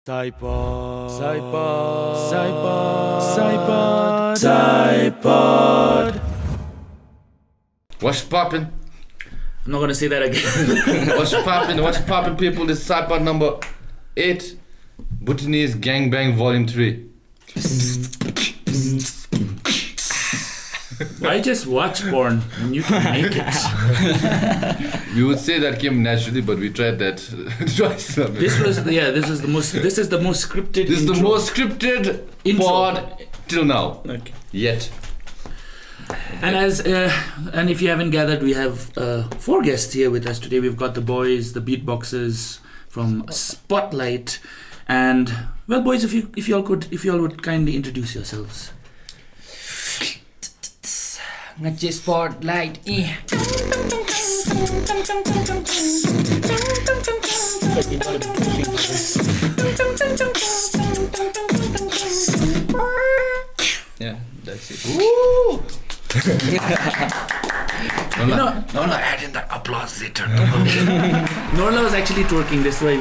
PSY-POD. What's poppin'? I'm not gonna say that again. What's poppin', people? This is PSY-POD number 8, Bhutanese Gangbang Volume 3. Why just watch porn when you can make it? We would say that came naturally, but we tried that twice. This is the most scripted. This is the most scripted intro. pod till now. Okay. Yet. And and if you haven't gathered, we have 4 guests here with us today. We've got the boys, the Beatboxes from Spotlight, and well, boys, if you all would kindly introduce yourselves. Ngaji Spotlight. Yeah, that's it. Woo! No, add in that applause later. Norla was actually twerking. That's why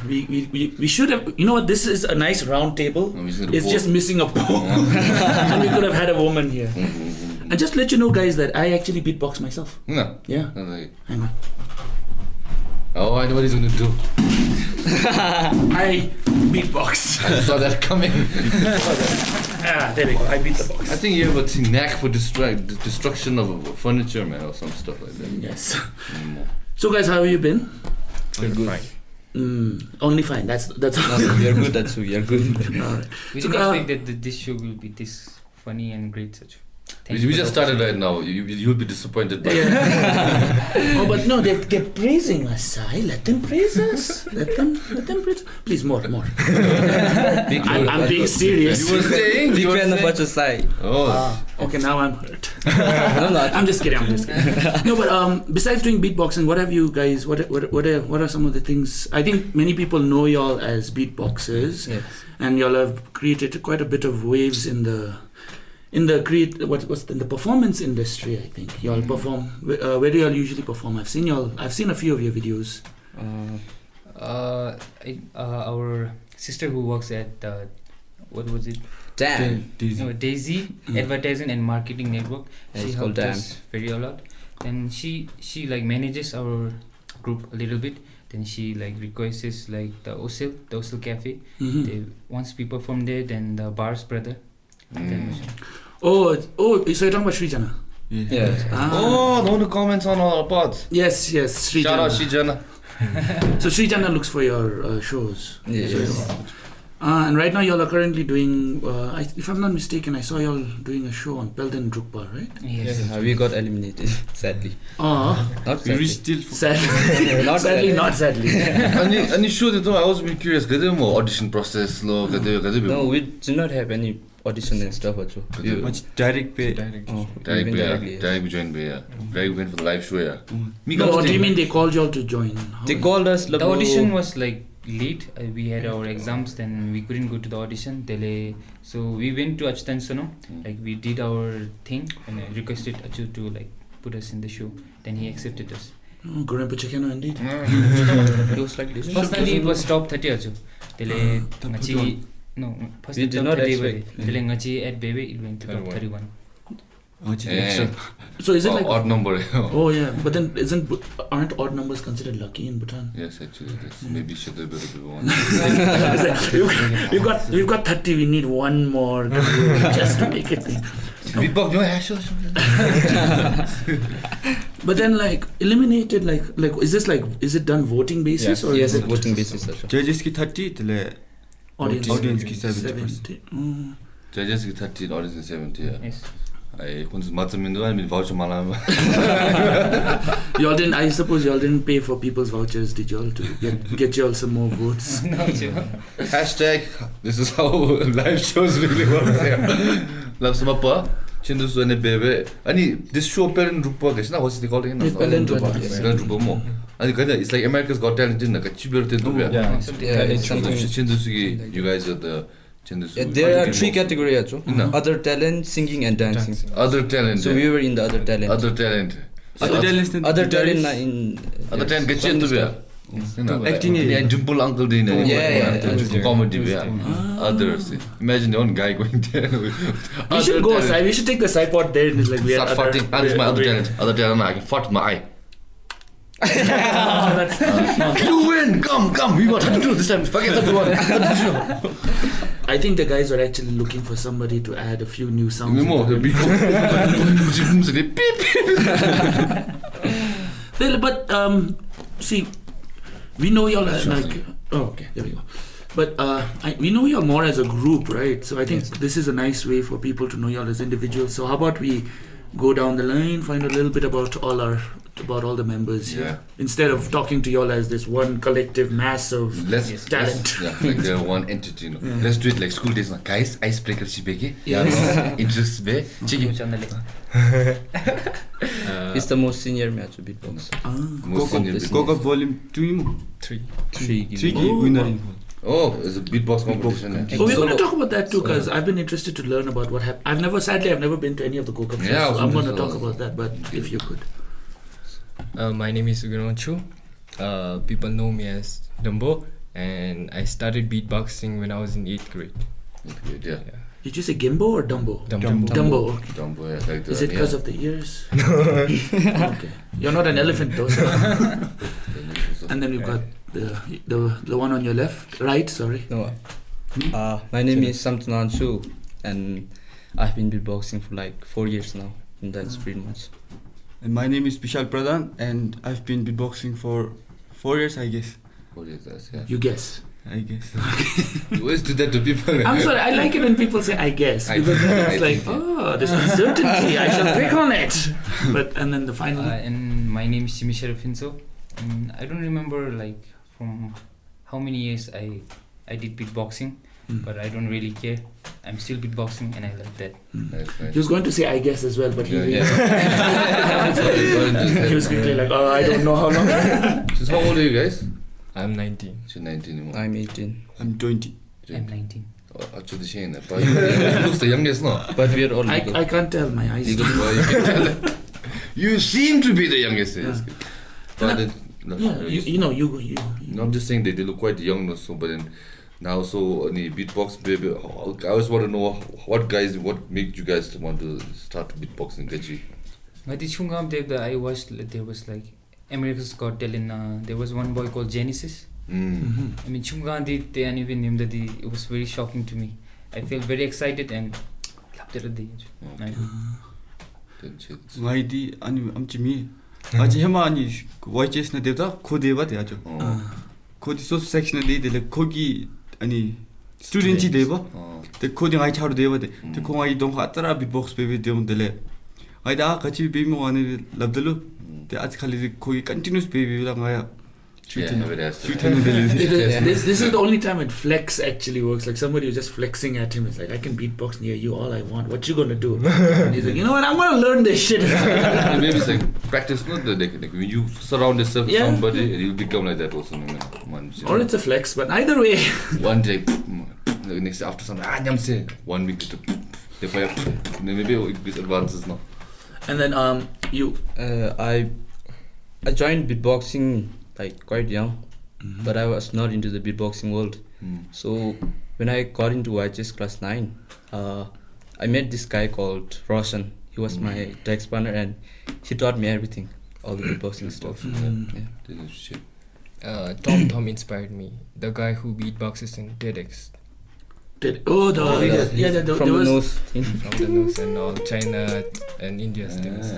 we should have. You know what? This is a nice round table. It's just missing a pole, and we could have had a woman here. And just let you know, guys, that I actually beatbox myself. No. Yeah. Hang on. Oh, I know what he's gonna do. I beatbox. I saw that coming. There we go. I beat the box. I think you have a knack for destruction of furniture, man, or some stuff like that. Yes. So, guys, how have you been? Good. Only fine. That's all. We are good. That's we are good. All right. We So, didn't expect that this show will be this funny and great. Such. We just started right now. You'll be disappointed by Oh, but no, they're praising us. Sai. Let them praise us. Let them praise. Please, more. I'm being serious. You were saying. Big fan of what you say. Oh. Okay, now I'm hurt. No, no. I'm just kidding. No, but besides doing beatboxing, what have you guys? What are some of the things? I think many people know y'all as beatboxers, Yes. and y'all have created quite a bit of waves in the performance industry. I think y'all perform. Where do y'all usually perform? I've seen a few of your videos. Our sister who works at what was it? Damn. No, Daisy Advertising and Marketing Network. Yeah, She it's called helped us very a lot. And she like manages our group a little bit. Then she like requests like the Osil Cafe. They, once we perform there, then the Bar's brother. Then Oh, so you're talking about Srijana? Yeah. Oh, the one who comments on our pods. Yes, Srijana. Shout out Srijana. So Srijana looks for your shows. Yes. And right now y'all are currently doing, if I'm not mistaken, I saw y'all doing a show on Pelden Drukpa, right? yes. We got eliminated, sadly. Oh, Not sadly. sadly. Not sadly. And you showed it. I was really curious. Get them audition process. No, we do not have any audition and stuff. Direct pay. Direct join pay. Direct went for the live show. Yeah. No, what do you mean they called y'all to join? They called us. The audition was like late. We had our exams, then we couldn't go to the audition. So we went to Achutan Sono. Like we did our thing and requested Achu to like put us in the show. Then he accepted us. Grandpa Chicken indeed. It was like this. Personally, it was top 30 Achu. No, first We top did not 30 expect. at Bebe, it went to top 31. So is it like odd number? Oh yeah, but then aren't odd numbers considered lucky in Bhutan? Yes, actually, maybe should have been one. We've got 30. We need one more just to make it. Beatbox, no hash. But then like eliminated like is it done voting basis or Yes, is it voting basis. Judges ki 30 tile audience ki 70%. Judges ki 30, audience ki 70. Yeah. Yes. I mean voucher malama. Y'all didn't. I suppose y'all didn't pay for people's vouchers, did y'all, to get y'all some more votes? No, Hashtag. This is how live shows really work. Love some up. Chindu Sune Bebe. And this show Pelden Drukpa, what's it called again? It's Pelden Drukpa. Pelden Drukpa more. And it's like America's Got Talent in like a cheaper thing. Yeah, it's something. Chindu, you guys are the. There are 3 categories. Other talent, singing and dancing. Other talent. So we were in the other talent. Other talent. Other talent in. Other talent get you into Acting Dimple uncle doing comedy. Others. Imagine one guy going there. We should go, Sai. We should take the PSY-POD there and it's like we are Start farting. That is my other talent. Other talent, I can fart my eye. You win! Come! We got to do this time. Forget the one. I think the guys are actually looking for somebody to add a few new sounds. But see, we know y'all as like. Oh, okay, there we go. But we know y'all more as a group, right? So I think this is a nice way for people to know y'all as individuals. So how about we go down the line, find a little bit about all the members here, instead of talking to y'all as this one collective mass of talent. Like they're one entity. Let's do it like school days. Guys, icebreaker shibeke. Interest be. It's the most senior match of beatbox. Coca volume 3 winner in. Oh, it's a beatbox competition. So we're going to talk about that too, because I've been interested to learn about what happened. I've never been to any of the Coca shows, so I'm going to talk about that, but if you could. My name is Ugunon Chu. People know me as Dumbo, and I started beatboxing when I was in 8th grade. Did you say Gimbo or Dumbo? Dumbo. Okay. Dumbo, like is it because of the ears? Okay. You're not an elephant though. So. And then we've got the one on your left, right? Sorry. No. My name is Samtanan Chu, and I've been beatboxing for like 4 years now, and that's pretty much. And my name is Vishal Pradhan, and I've been beatboxing for 4 years, I guess. 4 years, yeah. You guess. I guess. You always do that to people. I'm sorry, I like it when people say I guess, because then it's like, this uncertainty, I shall pick on it. And then the final. And my name is Simisha Finso, and I don't remember like from how many years I did beatboxing, but I don't really care. I'm still beatboxing and I love that. Nice. He was going to say I guess as well, but he was quickly like, I don't know how long. So how old are you guys? I'm 19. She's 19. I'm 18. I'm 20. I'm 19. Actually, the shame. But you looks the youngest, no? But we are all legal. I can't tell my eyes. You can tell. You seem to be the youngest. Yeah. But You know. No, I'm just saying they look quite young, no? So, but then now, so any beatbox baby. I always want to know what made you guys want to start beatboxing, Gaji? I watched. There was like America's Got Talent. There was one boy called Genesis. I mean, Chungandi, and even him, it was very shocking to me. I felt very excited and Vaidi ani amchi mi. Aji hema ani voices na devta khodeva the ajo. Khodi so section de le khogi ani student chi deva. The coding I charu deva de. The kongai dong hatara beatbox baby deum dele. Aida kachi baby mo ani labdelu. The आज खाली कोई continuous baby लगाया. This is the only time when flex actually works. Like somebody who's just flexing at him. It's like, I can beatbox near you all I want. What you gonna do? And he's like, you know what? I'm gonna learn this shit. Maybe it's like practice, not the like when you surround yourself with somebody, you'll become like that also. Or it's a flex, but either way. One day, the next day after something, 1 week later, maybe it advances now. And then you. I joined beatboxing like quite young, but I was not into the beatboxing world. So when I got into YHS class 9, I met this guy called Roshan. He was my tech partner and he taught me everything, all the beatboxing stuff. Tom Inspired me, the guy who beatboxes in TEDx. From the nose thing. From the nose and all China and India things.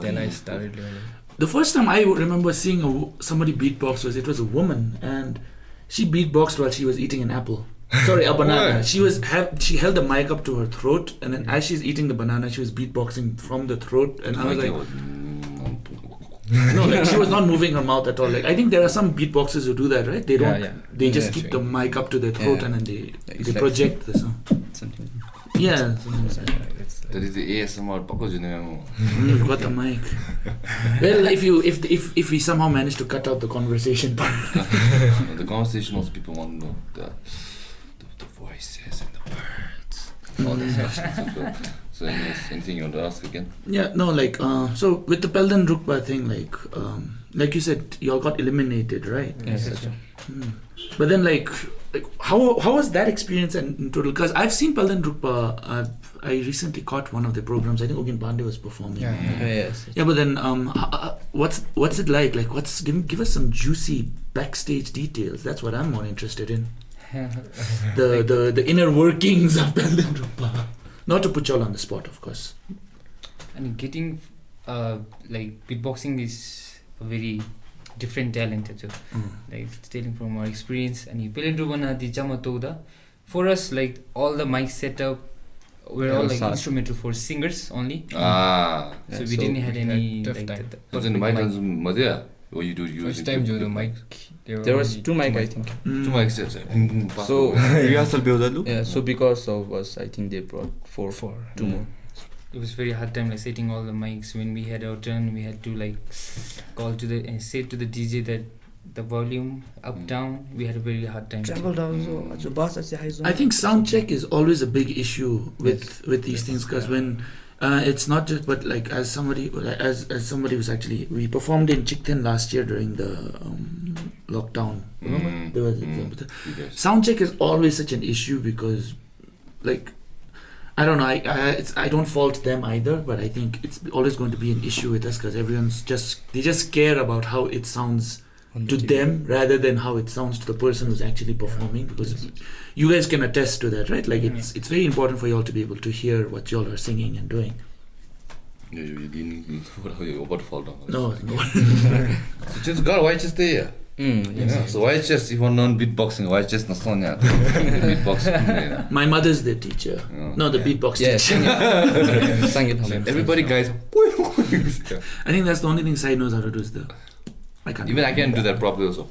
Then I started learning. The first time I remember seeing somebody beatbox was a woman, and she beatboxed while she was eating an apple. Sorry, a banana. She held the mic up to her throat, and then as she's eating the banana, she was beatboxing from the throat, and I was like, no, like she was not moving her mouth at all. Like I think there are some beatboxers who do that, right? They don't. They just keep the mic up to their throat, and then they project the sound. Something. Yeah. That is the ASMR. You've got the mic. Well, if we somehow manage to cut out the conversation part. The conversation also people want to know the voices and the words. All this stuff. So anything you want to ask again? Yeah, no, like, so with the Pelden Rukba thing, like you said, y'all got eliminated, right? Yes, Yes, But then, like how was that experience in total? Because I've seen Pelden Rukba. I recently caught one of their programs. I think Ogin Pandey was performing. Yes. Yeah, but then what's it like? Like, give us some juicy backstage details. That's what I'm more interested in. The inner workings of Pelden Rukba. Not to put y'all on the spot, of course. And getting like beatboxing is a very different talent like telling from our experience and for us, like all the mic setup we're all like instrumental for singers only. So we didn't have any like mic. Or you do use first time the mic. There was 2 mic, I think. 2 mics. So rehearsal build. yeah, so because of us, I think they brought 4 2 more. It was very hard time like setting all the mics. When we had our turn, we had to like call to the and say to the DJ that the volume up down. We had a very hard time. I think sound check is always a big issue with these things, because when it's not just, but like as somebody who's actually, we performed in Chikthin last year during the lockdown. There was sound check is always such an issue because, like, I don't know, I don't fault them either, but I think it's always going to be an issue with us because they just care about how it sounds to them rather than how it sounds to the person who's actually performing, because you guys can attest to that, right? Like it's very important for y'all to be able to hear what y'all are singing and doing. You're about to fall down. No. So just got YHS there. So YHS, if you're non-beatboxing, YHS na sonya. Beatboxing. My mother's the teacher. No, the beatbox teacher. Everybody guys. I think that's the only thing Sai knows how to do is the. I can't. Even I can do that properly also.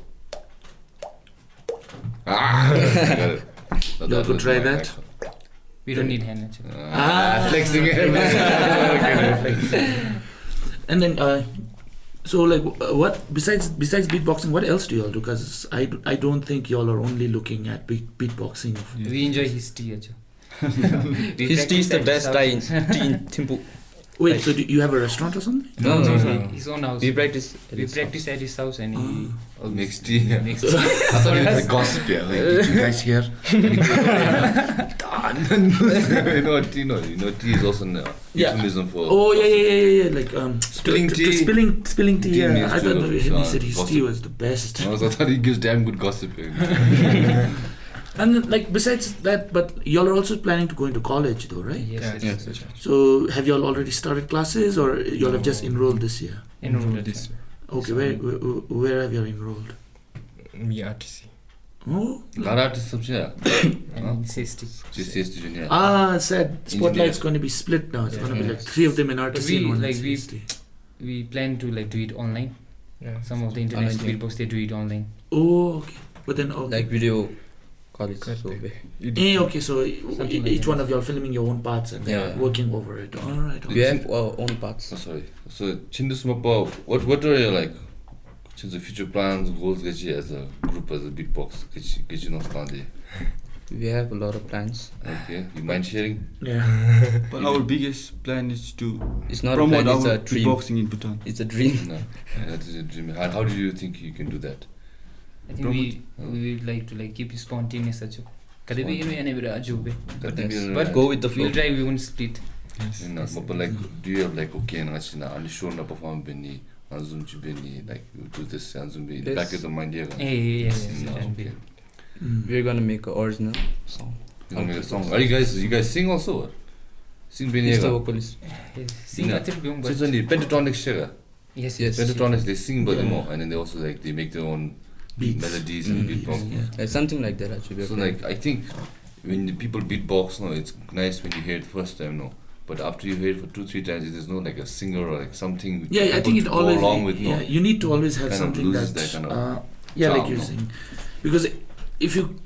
Got it. So You could try that. We don't need hand. Flexing. And then, so like, what besides beatboxing, what else do y'all do? Because I don't think y'all are only looking at beatboxing. We enjoy his tea. His tea is the best tea in Thimphu. Wait, so do you have a restaurant or something? No. His own house. We practice at his house and he Makes tea. makes tea. I thought it was a gossip. Yeah, like, did you guys hear? You know, tea is also an euphemism for. Oh yeah. Like Spilling tea. Spilling tea. Tea Yeah, I thought means he said his gossip. tea was the best. I thought he gives damn good gossip. And then, like, besides that, but y'all are also planning to go into college, though, right? Yes. So have y'all already started classes, or y'all have just enrolled this year? Enrolled this. Okay, where have you enrolled? Me RTC. Oh, Karate subject. And CST. GCST junior. Said Spotlight's going to be split now. It's going to be like 3 of them in RTC and 1 in CST. We plan to like do it online. Yeah. Some of the international beatbox they do it online. Oh, okay. But then, Like video college. So okay, so Something like each that. one of y'all filming your own parts and working over it. All right. we have our own parts. Oh, sorry. So, Chindusmapa, what are your like, the future plans, goals as a group, as a beatbox? We have a lot of plans. Okay, you mind sharing? Yeah. But our biggest plan is to It's not a promote plan, it's our a dream. beatboxing in Bhutan. It's a dream. No, that is a dream. How do you think you can do that? I think we would like to like keep it spontaneous. But But Go with the flow. we'll try. We won't split. But like, do you have like, okay, I'm sure na perform Benny, Anzum Chibeni, like you do this Anzum in the back of the mind. Yes. Okay. We're gonna make an original song. You know, make a song. Are you guys sing also? Or? Sing Benny. It's the vocalist. Sing No. a little bit, So it's only Pentatronics share. yes. Pentatronics, they sing by them all, and then they also like they make their own Beats. melodies and beatbox. Something like that actually. So like I think when the people beatbox, no, it's nice when you hear it first time, no. But after you hear it for 2-3 times, there's no like a singer or like something. Which Yeah, I think it go always. along with, no. Yeah, you need to always have Kind of something loses that. that kind of Like charm, you're no? saying, because if you,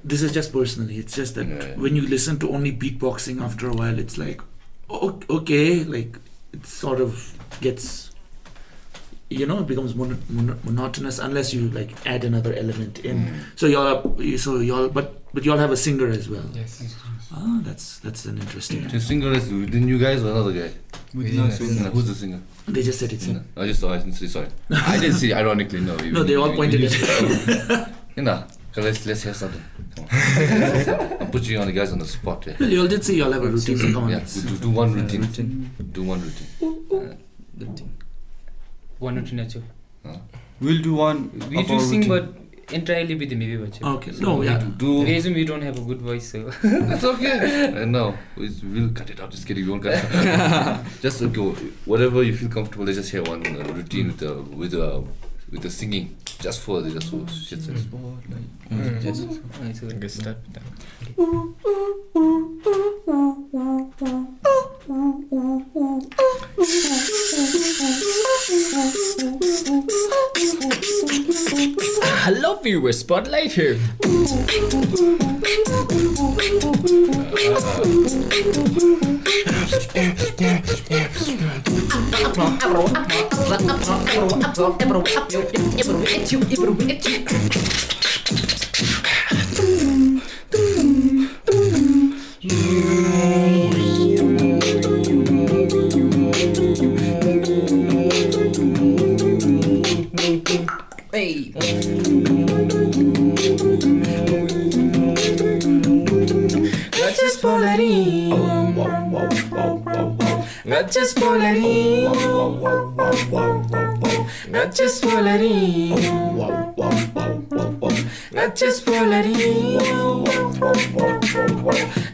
this is just personally. It's just that when you listen to only beatboxing, after a while, it's like, okay, like it sort of gets. It becomes monotonous unless you like add another element in. So y'all, but y'all have a singer as well. Yes. Oh, that's an interesting. The singer is within you guys or another guy? Within us. Who's the singer? They just said it's him. I just saw. I didn't see. Sorry, I didn't see. Ironically, no. No, they all pointed at him. You know, let's hear something. I'm putting you on the guys on the spot. Yeah. Well, you all did say you all have a routine, so come on. Yeah, do one routine. Do one routine. One routine acho. We'll do one. We do sing, but entirely with the maybe bacho. Okay. No, yeah. Do. Reason we don't have a good voice, so. That's okay. No, we'll cut it out. Just kidding. We won't cut it out. Just go. Whatever you feel comfortable. Let's just hear one routine with the singing. Just for shit. Let's start with that. Hello viewers, Spotlight here. Hey. Gotcha Spotlight. Gotcha Spotlight. Gotcha Spotlight. Gotcha Spotlight.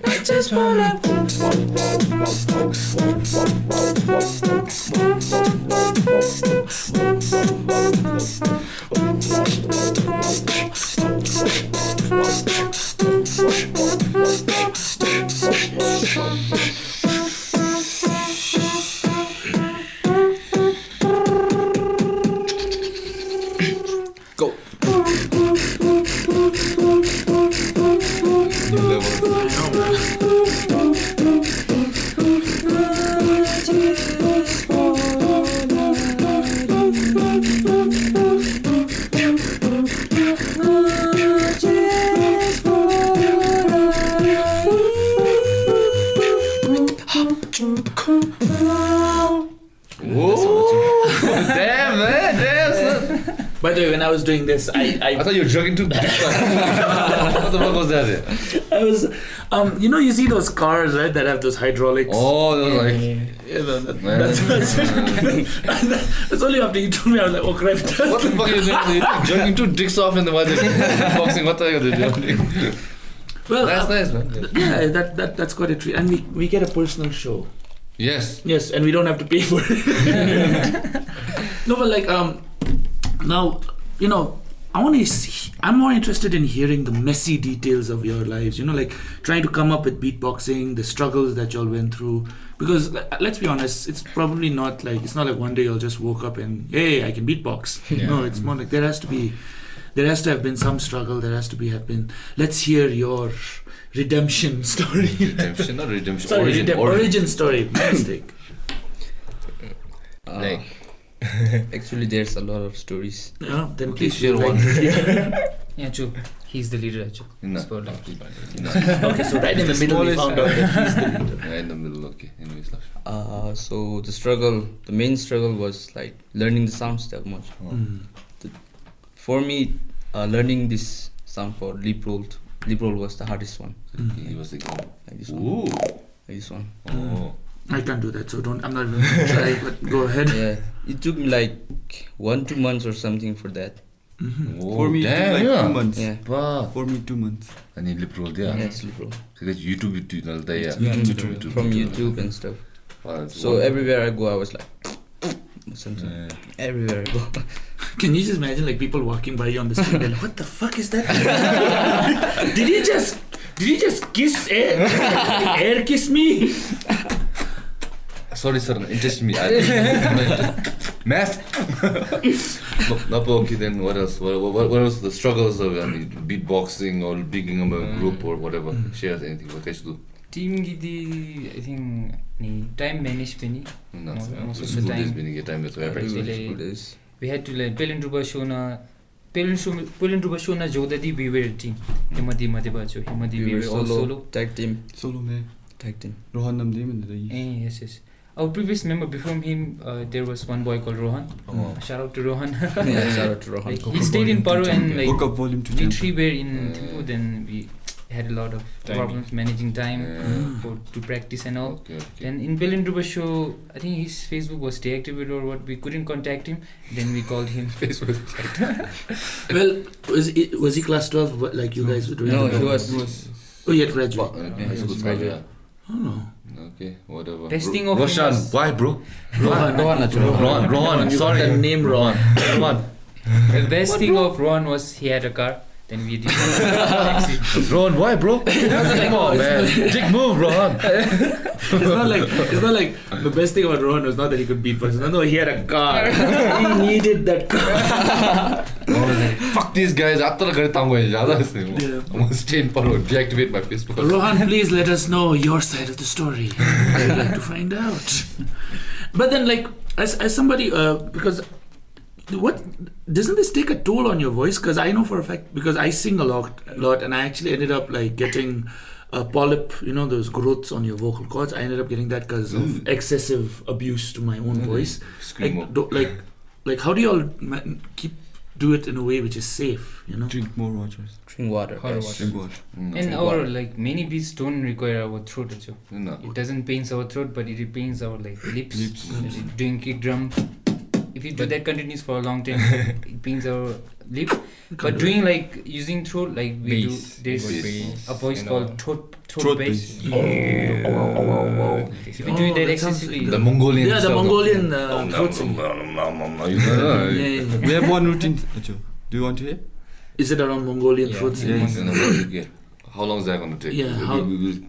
Gotcha Spotlight. Go. Damn, man. Damn, son. By the way, when I was doing this, I thought you were jogging too deep. What the fuck was that? I was, you see those cars, right, that have those hydraulics. Oh, that was like. That's only after you told me. I was like, oh crap. What the fuck are you doing? You're jogging two dicks off in the boxing. What are you doing? Well, That's nice, man. yeah, that's quite a treat, and we get a personal show. Yes. Yes, and we don't have to pay for it. No, but like now, I'm more interested in hearing the messy details of your lives. Like trying to come up with beatboxing, the struggles that y'all went through. Because let's be honest, it's probably not like one day y'all just woke up and hey, I can beatbox. Yeah. No, it's more like there has to have been some struggle. There has to have been. Let's hear your redemption story. Redemption, not redemption. Sorry, origin story. My mistake. Like. Actually, there's a lot of stories. Yeah, then Please please share one. Yeah, true. He's the leader, acho. No. Spotlight. Okay, so right in the middle we found out that he's the leader. Right in the middle, okay. Anyways, So the main struggle was like learning the sounds that much. For me, learning this sound for lip roll was the hardest one. he was like, Like this one. ooh. Like this one. Oh. I can't do that, so I'm not even gonna try, but go ahead. Yeah, it took me like 1-2 months or something for that. Oh, For me, it damn, took like yeah. 2 months. Yeah. Wow. For me, 2 months. Ani lip roll dia. Yeah, it's lip roll. Because YouTube yeah. YouTube. From YouTube and stuff. Wow, that's So wonderful. everywhere I go, I was like, something. Yeah. Everywhere I go. Can you just imagine like people walking by you on the street and like, what the fuck is that? Did he just kiss air kiss me? Sorry, sir. Interest me. Math. No, okay. Then what else? What was the struggles of beatboxing or being a group or whatever? Share anything. What guys do? Team gidi, I think time manage pani. No, Most of school the days time. being a time with Actually, School days. we had to like Pelin Ruba show na Pelin show na jodadi we were a team. Himadi Madibacho, Himadi we were all solo. Tag team. Solo में Tag team. Rohan नाम दिए मैंने तो ये Yes. Our previous member before him, there was one boy called Rohan. Shout out to Rohan. Yeah, shout out to Rohan. Like, he stayed in Paro and like Woke up volume to we three were in Thimphu, then we had a lot of problems managing time to practice and all. Then in Pelin show, I think his Facebook was deactivated or what. We couldn't contact him. Then we called him. Facebook. Well, was he class 12 like you guys were doing? No, he was. Oh, he had graduated. Okay. Oh. Okay, whatever. Best thing of him Roshan, was- why bro? Rohan. I'm sorry. The name Rohan. Rohan. The best thing of Rohan was he had a car. Then we did taxi. Rohan, why bro? Come on man. Dick move, Rohan. It's not like the best thing about Rohan was not that he could beatbox. No, he had a car. He needed that car. Fuck these guys. I'm gonna stay in Paro, deactivate my Facebook. Rohan, please let us know your side of the story. I would like to find out. But then, like, as somebody, because what doesn't this take a toll on your voice? Because I know for a fact, because I sing a lot, and I actually ended up like getting a polyp, those growths on your vocal cords. I ended up getting that because of excessive abuse to my own voice. Like, how do you all do it in a way which is safe? drink more water. Drink water. Drink water. And our like many beats don't require our throat also. No. It doesn't pains our throat, but it pains our like lips. Doing kick drum. If you do that continues for a long time, it pains our lip. But doing like using throat, like we Bass. do, there's Bass, a voice you called know. throat bass. If you do that that sounds excessively, The Mongolian. Yeah, the style. Mongolian throat singing. We have one routine. Acho. Do you want to hear? Is it around Mongolian throat singing? Yeah. How long is that going to take? Yeah,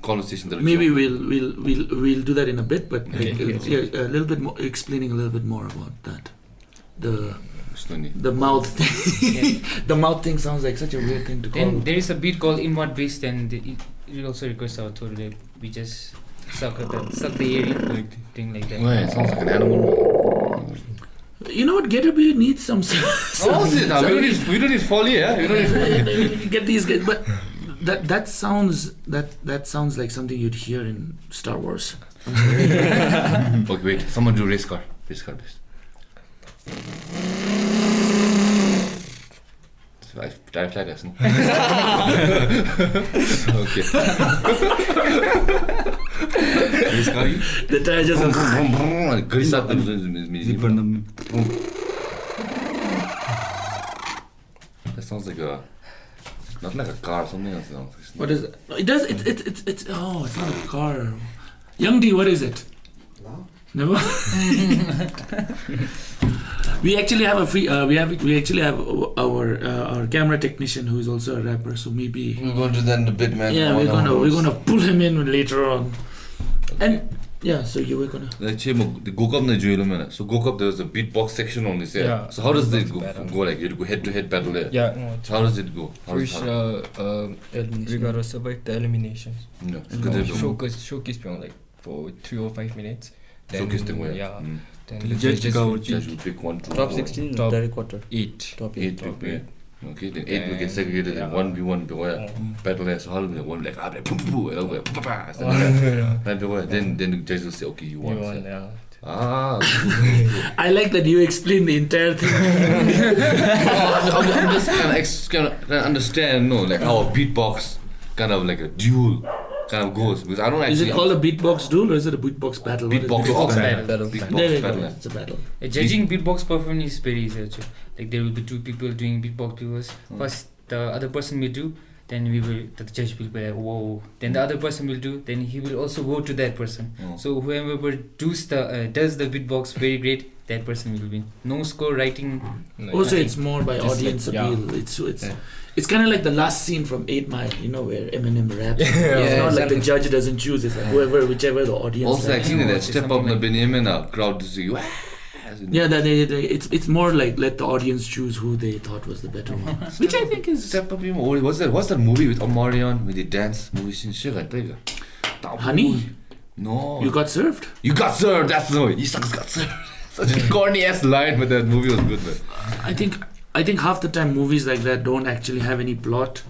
Conversation that Maybe we'll do that in a bit, but Okay. a little bit more, explaining a little bit more about that. The mouth thing. The mouth thing sounds like such a weird thing to call. then there is a beat called inward bass. Then it also requires our throat. Like, we just suck the air in, like thing like that. Well, it sounds like an animal. You know what? Get Up You needs some. We don't need folly, yeah. We don't need Get these guys, but that sounds like something you'd hear in Star Wars. Okay, wait. Someone do race car. Race car best. Try flat as no. Okay. Race car. The tire just. Grisat Zipper number. That sounds like a. Not like a car, something else. What is it? No, it does. It's not a car. Young D, what is it? Never. We actually have a free. We actually have our camera technician who is also a rapper. So maybe. We'll go to that in a bit, man. Yeah, we're gonna pull him in later on. And yeah, so you were gonna. The Gokap na joilo man. So Gokap there was a beatbox section on this. Yeah. So how does it go? Battle. Go like you go head to head battle there. Yeah, no, So how does it go? first, we gotta survive the eliminations. No. Showcase like for 3 or 5 minutes. Then, Showcase thing where. yeah. Then The the judge judges go will with Judge will pick 1, 2, Top 4, 16, Top direct quarter. 8. Top 8 8. to 8. Okay, then 8 we And- get segregated in yeah. 1v1 battle there. So how do one like boom boom and over then the judge will say okay you won. You won, yeah. I like that you explained the entire thing. I'm just kind of understand like how a beatbox kind of like a duel kind of goes because I don't actually. Is it called a beatbox duel or is it a beatbox battle? What is it? Beatbox battle. Battle. Beatbox There you go. battle. It's a battle. Judging beatbox performance is very easy also. Like there will be 2 people doing beatbox duels. First the other person will do, then the judge will be like whoa. Then the other person will do, then he will also go to that person. So whoever does the beatbox very great, that person will win. No score writing. No, Also, nothing. it's more by Just audience like- yeah. appeal. It's kind of like the last scene from 8 Mile, where Eminem raps. It's Yeah, not like the exactly. judge doesn't choose. It's like whichever the audience. Also likes. actually that It's step up something na like- Benjamin crowd to see you. Yeah, that it's more like let the audience choose who they thought was the better one, which I think is Step up even. What's that movie with Omarion with the dance movie scene shit right there? Honey. No. You got served. You got served. That's the movie. You suckers got served. Such a corny ass line, but that movie was good, man. I think I think half the time movies like that don't actually have any plot.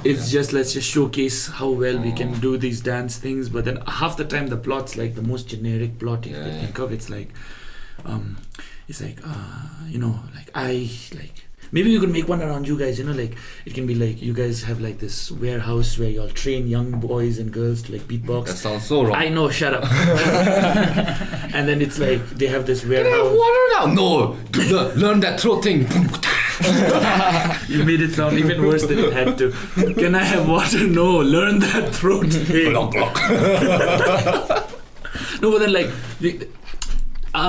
It's just let's just showcase how well we can do these dance things. But then half the time the plot's like the most generic plot you can think of. It's like, you know, like maybe we could make one around you guys. You know, like it can be like you guys have like this warehouse where y'all train young boys and girls to like beatbox. That sounds so wrong. I know, shut up. And then it's like they have this Can I have warehouse. water now? No, learn that throat thing. You made it sound even worse than it had to. Can I have water? No, learn that throat thing. Block, block. No, but then like,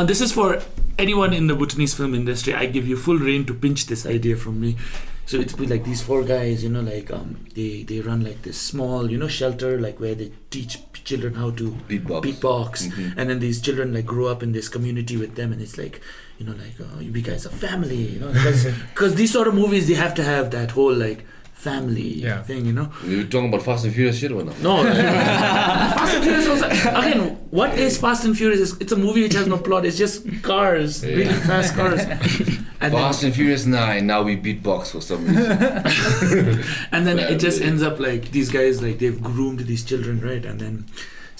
this is for anyone in the Bhutanese film industry. I give you full reign to pinch this idea from me. So it's be like these 4 guys, you know, like they run like this small, you know, shelter, like where they teach children how to beatbox. And then these children like grow up in this community with them, and it's like, you know, like you guys are family, you know, because these sort of movies, they have to have that whole like family thing, you know. You talking about Fast and Furious shit or not? No. Fast and Furious also, again, what is Fast and Furious? It's a movie which has no plot. It's just cars, really fast cars. And Fast and Furious 9, now we beatbox for some reason. and then it just ends up like these guys, like they've groomed these children, right? And then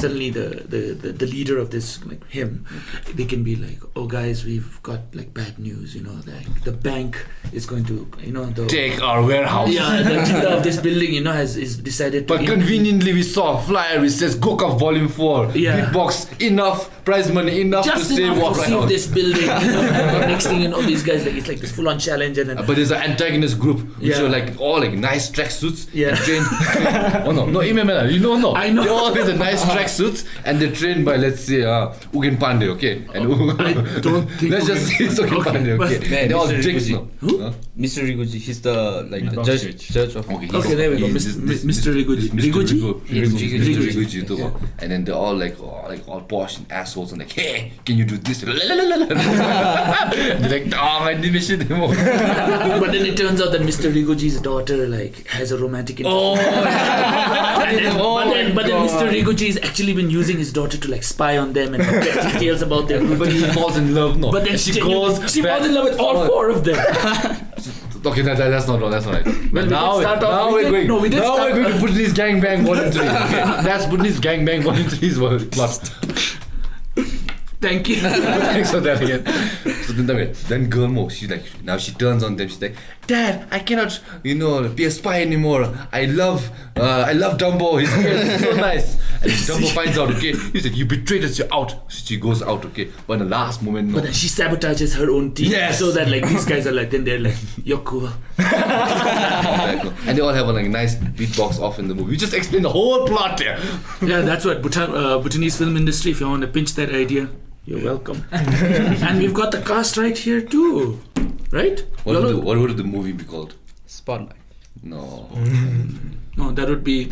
suddenly the leader of this, like him, they can be like, oh guys, we've got like bad news, you know, like the bank is going to, you know, take our warehouse. Yeah, the leader of this building, you know, is decided to. But conveniently, we saw a flyer which says Goka Volume 4. Yeah. Beatbox enough, prize money enough just to save enough to warehouse. save this building. You know? Next thing you know, these guys, like it's like this full-on challenge, and then But there's an antagonist group which are like all like nice tracksuits. Yeah. Oh no, Imemela, you know, no. I know. They all wear the nice tracksuits and they're trained by, let's say, Ugin Pandey, okay? And I don't think. let's just say it's Ugin Pandey, but- okay? Man, They're all Mr. dicks, Riguji. no? Who? Huh? Mr. Riguji, he's the like the Beatbox judge of. Okay, Okay, there we go. Mr. Riguji. Riguji? Mr. Riguji, too. And then they're all like all posh and assholes and like, hey, can you do this? They're like, oh, my name is shit. But then it turns out that Mr. Riguji's daughter like has a romantic interest. Oh, But then Mr. Riguji has actually been using his daughter to like spy on them and get details about their but he falls in love, no? But then And she falls in love with all 4 of them. Okay, that's not wrong. That's not right. Well, we now did start off- now we we're did- going. no, we did now start- we're going to Bhutanese gangbang volume 3. Okay, that's Bhutanese gangbang volume 3's plot. Thank you. Thanks for that again. So then girl Mo, she's like, now she turns on them. She's like, Dad, I cannot, be a spy anymore. I love Dumbo. His ears are so nice. And Dumbo finds out. Okay, he's like, you betrayed us. You're out. So she goes out. Okay, but in the last moment, no. But then she sabotages her own team. Yes. So that like these guys are like, then they're like, you're cool. And they all have a like nice beatbox off in the movie. We just explained the whole plot here. Yeah, that's what Bhutanese film industry. If you want to pinch that idea, you're welcome. And we've got the cast right here too, right? What would the movie be called? Spotlight. No. No, that would be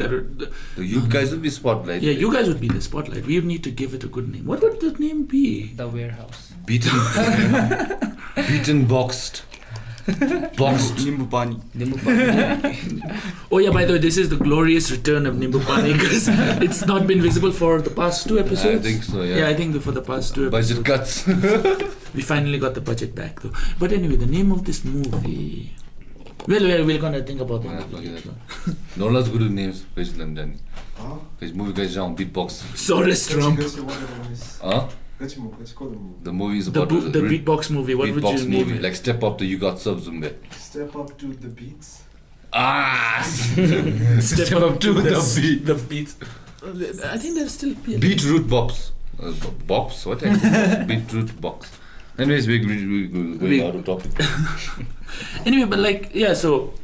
You guys would be Spotlight. Yeah, you guys would be the Spotlight. We would need to give it a good name. What would the name be? The warehouse. Beaten boxed. Nimbu Pani. Oh yeah, by the way, this is the glorious return of Nimbu Pani because it's not been visible for the past 2 episodes. I think so, yeah. Yeah, I think for the past 2 episodes. Budget cuts. We finally got the budget back though. But anyway, the name of this movie. Well, we're gonna think about that. No one's good with names. Guys, them then. Guys, movie guys down beatbox. Soros Trump. Huh? The movie is The about beatbox movie. What would beatbox you name movie. it? Like Step Up to You Got Subs Zumbe. Step up to the beats. Step Up to the beat. The beats. I think there's still Beetroot bops. Bops? What? Beetroot box. Anyways, we're going out of topic. Anyway, but like, yeah, so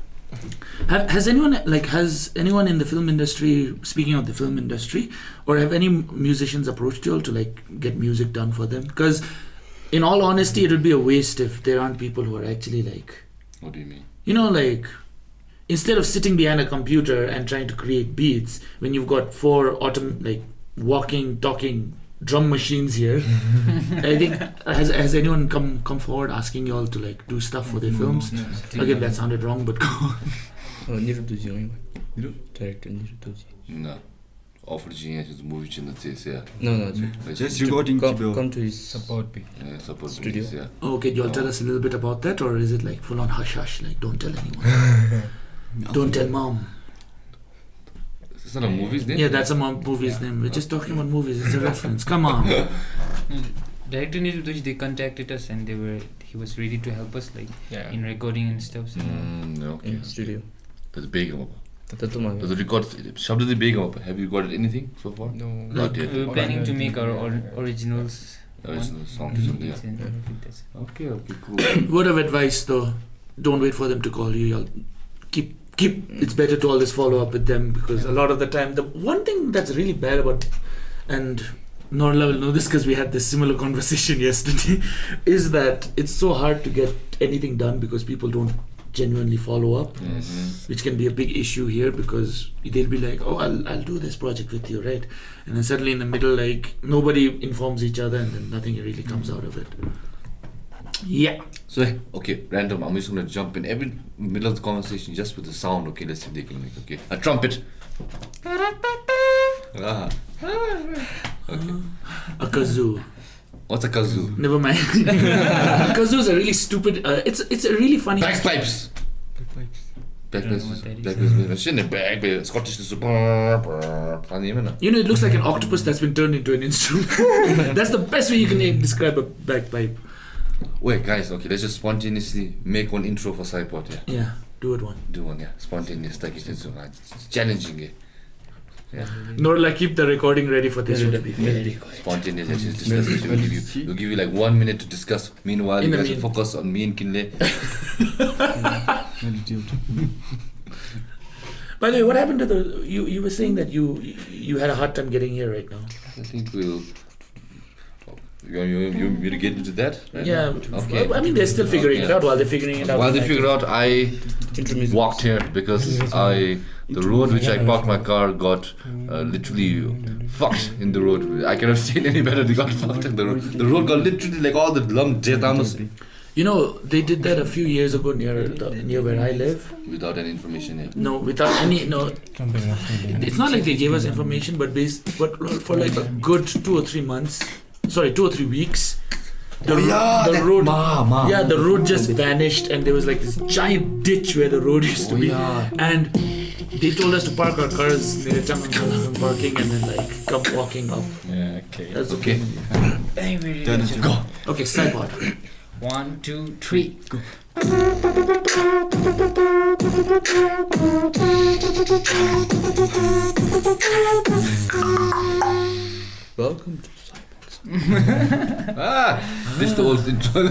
has anyone in the film industry, speaking of the film industry, or have any musicians approached you all to like get music done for them? Because in all honesty, it would be a waste if there aren't people who are actually like, What do you mean? like instead of sitting behind a computer and trying to create beats, when you've got 4 walking, talking drum machines here. I think has anyone come forward asking you all to like do stuff for their films? Again, that sounded wrong, but go on. Nirutuji, director Nirutuji. No. offer to movie channel yeah. No. Just recording Come to his Support be. Yeah, support Studio. movies, yeah. Okay, you'll tell us a little bit about that, or is it like full on hush hush, like don't tell anyone? Don't tell mom. Is that a movie's name? Yeah, that's a movie's name. We're just talking about movies. It's a reference. Come on. Director Nidhi, they contacted us and he was ready to help us like in recording and stuff. So Okay. in studio. That's big. That's my. Does it record? Shabda the big. Have you recorded anything so far? No. Not yet. we were planning to make our originals. Original songs. Yeah. Okay, cool. Word of advice though, don't wait for them to call you. You'll keep. It's better to always follow up with them, because a lot of the time, the one thing that's really bad about, and Norla will know this because we had this similar conversation yesterday, is that it's so hard to get anything done because people don't genuinely follow up, which can be a big issue here, because they'll be like, oh, I'll do this project with you, right? And then suddenly in the middle, like nobody informs each other, and then nothing really comes out of it. Yeah. So, okay, random. I'm just gonna jump in every middle of the conversation just with the sound. Okay, let's see if they can make. Okay, a trumpet. Ah. Okay. A kazoo. What's a kazoo? Never mind. Kazoo is a really stupid. It's a really funny. Bagpipes. Bagpipes. Shouldn't it bag? Scottish. You know, it looks like an octopus that's been turned into an instrument. That's the best way you can describe a bagpipe. Wait, guys. Okay, let's just spontaneously make one intro for PSY-POD. Yeah. Yeah, do it one. Do one. Yeah. Spontaneous. Like it's challenging. Yeah. Norla, keep the recording ready for this one to be very Spontaneous. Let's just discuss it. We'll give you like 1 minute to discuss. Meanwhile, you guys will focus on me and Kinle. By the way, what happened to the? You were saying that you had a hard time getting here right now. I think we'll. You want me to get into that? Right Yeah. now? Okay. Well, I mean, they're still figuring it out. While they're figuring it out. While they figure out, I walked here because the road which I parked my car got literally fucked in the road. I cannot say it any better. They got fucked in the road. The road got literally like all the long jetamas. You know, they did that a few years ago near where I live. Without any information yet. No, without any It's not like they gave us information, but for like a good 2 or 3 months. Sorry, 2 or 3 weeks. The road. Yeah, the road just vanished, and there was like this giant ditch where the road used to be. And they told us to park our cars near parking and then like come walking up. Yeah, okay. That's Okay. Go. Okay, PSY-POD. 1, 2, 3. Go. Welcome to This is the old intro.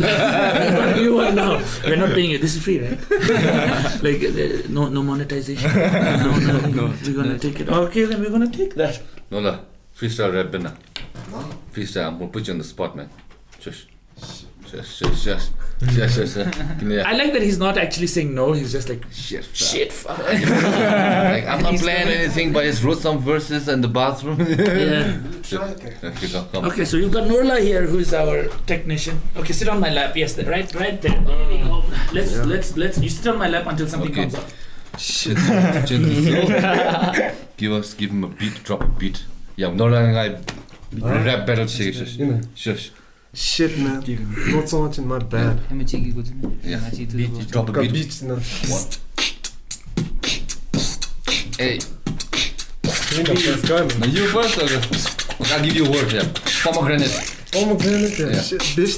You are now. We're not paying you. This is free, right? Like no monetization. No. We're gonna take it. Okay, then we're gonna take that. No, freestyle rap, Benna. Freestyle. I'm gonna put you on the spot, man. Shush. I like that he's not actually saying no. He's just like shit. Fuck. Like I'm not playing anything, but I just wrote some verses in the bathroom. Yeah. Come. Okay, so you've got Norla here, who's our technician. Okay, sit on my lap. Yes, right there. There we go. Let's. You sit on my lap until something comes up. Shit. Give him a beat. Drop a beat. Yeah, Norla and I rap battle. Shush. Shit, man. Not so much in my bad. Yeah. Drop a beat. Hey. Now you first, or I'll give you a word. Yeah. Pomegranate. Pomegranate. Yeah. Yeah. Shit. Dish.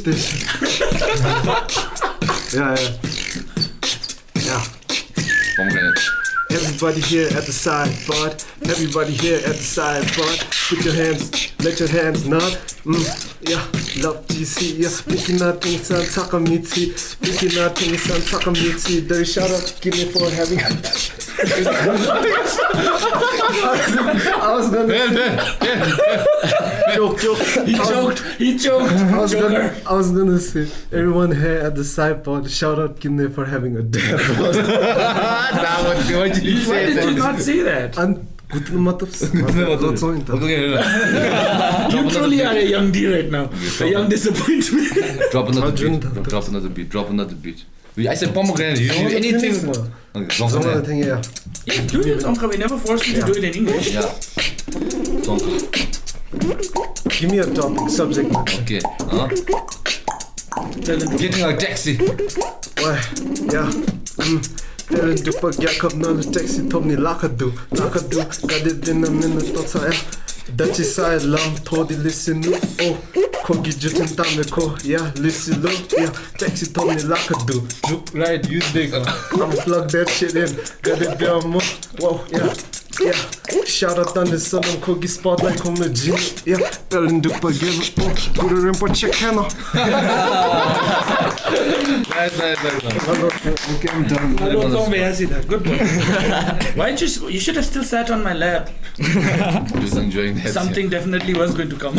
Yeah. Pomegranate. Everybody here at the PSY-POD. Everybody here at the PSY-POD. Put your hands. Let your hands nod. Yeah, love GC, yeah, Piki nothing, son, Takamiti. Piki nothing, son, Takamiti. There is shout out, give me for having. I was gonna joke. He choked. I was gonna say, everyone here at the PSY-POD, shout out, Kimne for having a dad. Why did you not say that? You truly are a young D right now. A young disappointment. Drop another beat. I said pomegranate. You do anything. Another thing, yeah. Yeah, do it. We never forced you to do it in English. Yeah. song. Give me a topic, subject matter. Okay. Getting a taxi. Ouais, yeah. Feeling duper, yeah, come now the taxi told me lakadu. Got it in a minute, don't say. Dutchy side, lam, told listen, oh. Kogi jutin tame ko, yeah, listen, look, yeah. Taxi told me lakadu. Right, use big. I'ma plug that shit in. Got it down more. Whoa, yeah. Yeah, shout out on the sun on Kogi Spotlight on the gym. Yeah, Ellen Dupa give it. Oh, put her in for check handle. Nice. Okay, I'm done. Good one. Why you should have still sat on my lap. Just enjoying that. Something definitely was going to come.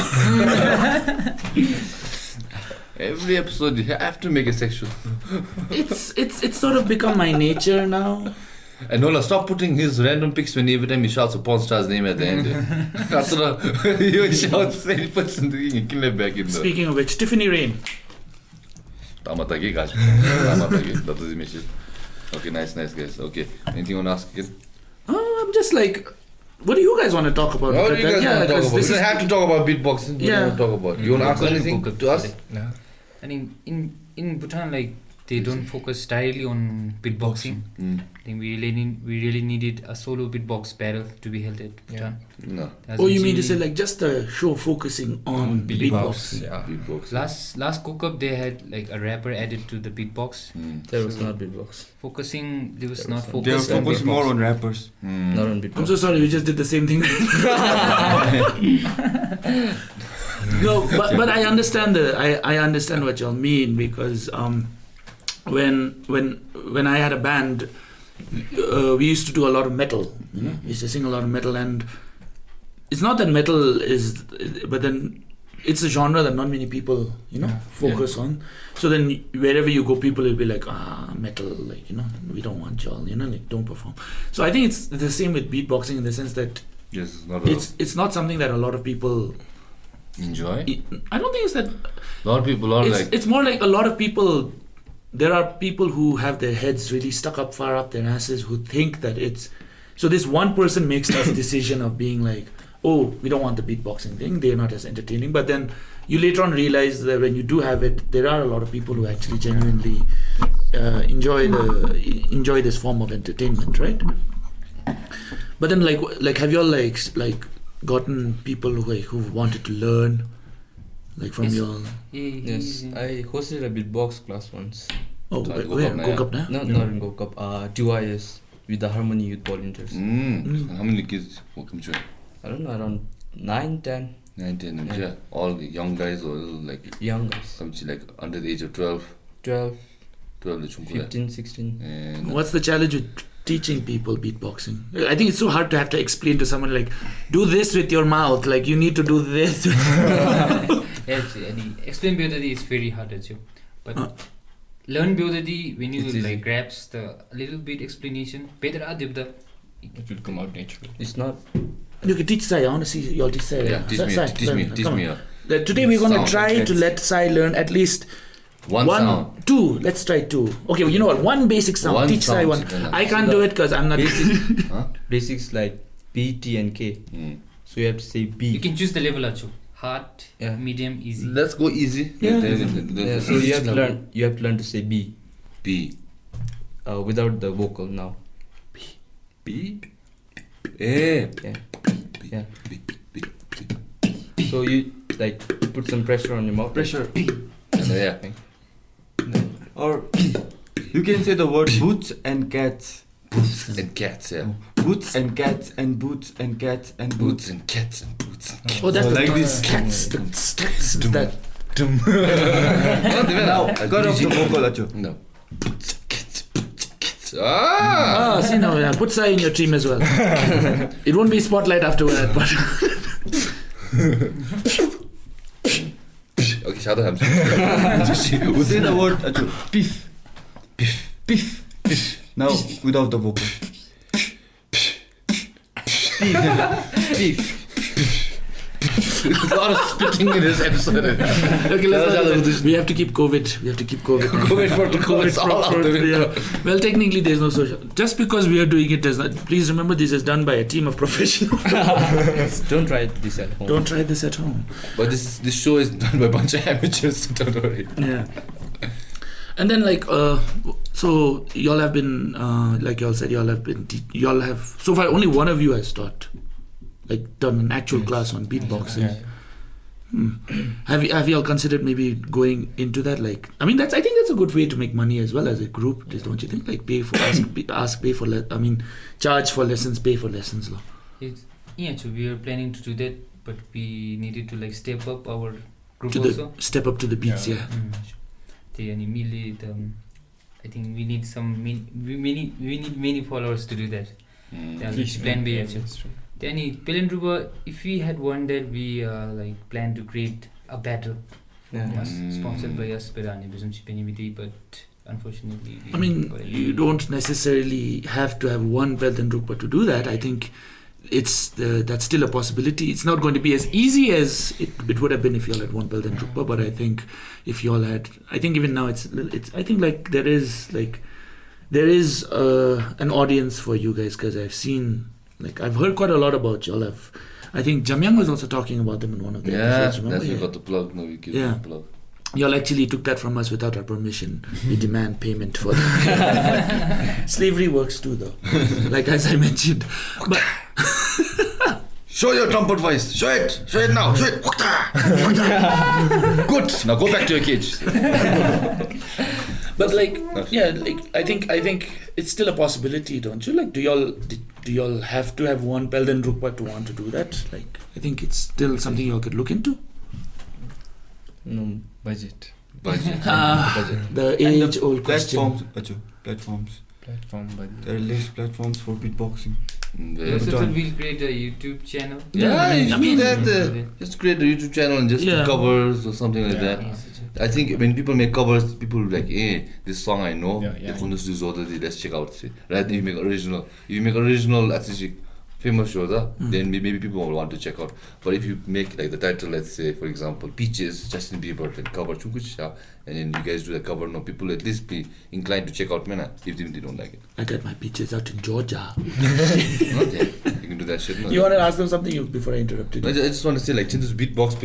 Every episode you have to make it sexual. It's sort of become my nature now. And Nola, stop putting his random pics when every time he shouts a porn star's name at the end. After he shouts and he puts in the kill it back in the. Speaking of which, Tiffany Rain. Tamatagi, guys. That was the mission. Okay, nice guys. Okay, anything you want to ask again? I'm just like, what do you guys want to talk about? What do you guys want to talk about? This We is have to talk about beatboxing. What do you want to talk about? You want to ask anything to us? No. I think in Bhutan, like, they don't focus directly on beatboxing. I think we really needed a solo beatbox battle to be held at Bhutan. No. Oh, you mean to say like just a show focusing on beatbox? Yeah. Beatbox. Last cook-up they had like a rapper added to the beatbox. There was not beatbox. Focusing, there was not They focus. are on focused beatbox. more on rappers. Not on beatbox. I'm so sorry, we just did the same thing. No, but I understand I understand what y'all mean, because when I had a band, we used to do a lot of metal. You know, we used to sing a lot of metal, and it's not that metal is, but then it's a genre that not many people focus on. So then wherever you go, people will be like, metal, like, we don't want y'all, like, don't perform. So I think it's the same with beatboxing, in the sense that Yes, it's not something that a lot of people enjoy. I don't think it's that. A lot of people are like. It's more like a lot of people. There are people who have their heads really stuck up far up their asses, who think that it's. So this one person makes this decision of being like, oh, we don't want the beatboxing thing. They're not as entertaining. But then you later on realize that when you do have it, there are a lot of people who actually genuinely enjoy this form of entertainment, right? But then like have you all like gotten people who wanted to learn, like from your? Yes, I hosted a beatbox class once. Oh, Sorry, where? Gokap, Gokap, Not in Gokap. DYS with the Harmony Youth Volunteers. And how many kids will come join? I don't know, around 9, 10 9, 10, yeah. All the young guys or like young guys. come to like under the age of 12. 12, 12 the chunku 15, 16. And What's the challenge with teaching people beatboxing? I think it's so hard to have to explain to someone like, do this with your mouth, like you need to do this. Explain Beodadi is very hard as you, but learn Beodadi when you like grasp the little bit explanation. Better It will come out naturally. It's not. You can teach Sai. I want to see y'all teach Sai. yeah, teach me. Today we're going to Sound, try to okay. let Sai learn at least One sound. 2. Let's try 2. Okay, well, you know what? One basic sound. One Teach Sai sound. one. I can't do it because I'm not. Basics like B, T, and K. So you have to say B. You can choose the level achu. Hard, Yeah. medium, easy. Let's go easy. Yeah. Yeah, so you have to learn. You have to learn to say B B. without the vocal now. B. A. Yeah. Yeah. So you like put some pressure on your mouth. Pressure. Yeah. Or you can say the word boots and cats. Boots and cats, yeah. Boots and cats and boots and cats and Boots boots. and cats and boots and cats. Oh, that's So the like this. cats. Cats. That. Now, cut off the vocal, Acho. No. Boots and cats, boots and cats. Ah! See now, yeah, put Sai in your team as well. It won't be Spotlight after that, but. Okay, shut up. Say the word, Acho. Piff. Piff. Piff. Piff. Now, without the vocal. Piff. Piff. a lot of spitting in this episode. Okay, we have to keep COVID. We have to keep COVID. COVID protocols all out the window. Yeah. Well, technically, there's no social. Just because we are doing it does not. Please remember, this is done by a team of professionals. Don't try this at home. Don't try this at home. But this show is done by a bunch of amateurs. Don't worry. Yeah. And then so y'all have been like y'all said, y'all have so far only one of you has taught, like done an actual class on beatboxing. Yeah. Have y'all considered maybe going into that? Like, I mean, I think that's a good way to make money as well as a group, don't you think? Like, charge for lessons, pay for lessons. Yeah, so we are planning to do that, but we needed to like step up our group To step up to the beats, yeah. I think we need we need many followers to do that. Plan B. Then if we had won that, we like plan to create a battle sponsored by us, but unfortunately, I mean, you don't necessarily have to have one belt and Rupa to do that. I think that's still a possibility. It's not going to be as easy as it would have been if you all had one belt and Rupa, but I think if you all had, I think even now it's I think like there is an audience for you guys, because I've heard quite a lot about y'all. I think Jamyang was also talking about them in one of the episodes. Remember? That's we got the plug. No, we give the plug. Y'all actually took that from us without our permission. We demand payment for that. Slavery works too, though. Like as I mentioned. But show your trumpet voice. Show it. Show it now. Show it. Good. Now go back to your cage. But I think it's still a possibility, don't you? Like, do y'all have to have one belt and Rupa to want to do that? Like, I think it's still something y'all could look into. No. Budget. The age-old question. Platforms. Budget. There are less platforms for beatboxing. So we'll create a YouTube channel. Just create a YouTube channel and just do covers or something like that. I think when people make covers, people are like, hey, this song I know, let's check out. Right? If you make original, actually famous shows, then maybe people will want to check out. But if you make like the title, let's say for example, Peaches, Justin Bieber, then cover Chunkucha, and then you guys do the cover, no, people at least be inclined to check out Mena, if they don't like it. I got my Peaches out in Georgia. You can do that shit. No? You want to ask them something before I interrupted you? I just want to say, like, since this beatbox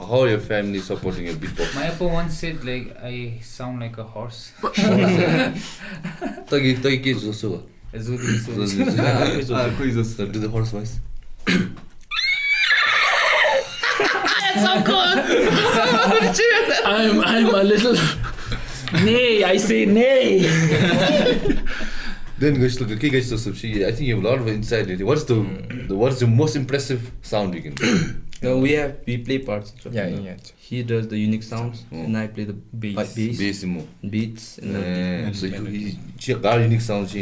how are your family supporting your beatbox? My appa once said like I sound like a horse. Tagi kids also. Do the horse voice. So good. I'm a little. Nay, I say nay. Then guys, look, okay, guys, so I think you have a lot of insight. What's the most impressive sound you can do? No, we play parts. Yeah. He does the unique sounds, and I play the bass, beats, and so he got unique sounds.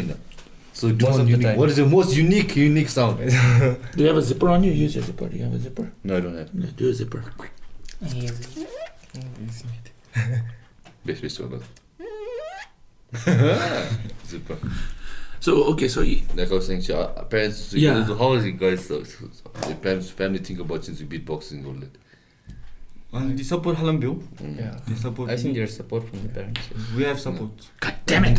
So what is the most unique sound? Do you have a zipper on you? Use your zipper. Do you have a zipper? No, I don't have. Yeah, do a zipper. Best zipper. So okay, so like I was saying, parents. How is it, guys? So the parents, family think about since you beatboxing all that. And the support halam bhyo. Yeah. The support. I think there's support from the parents. We have support. God damn it!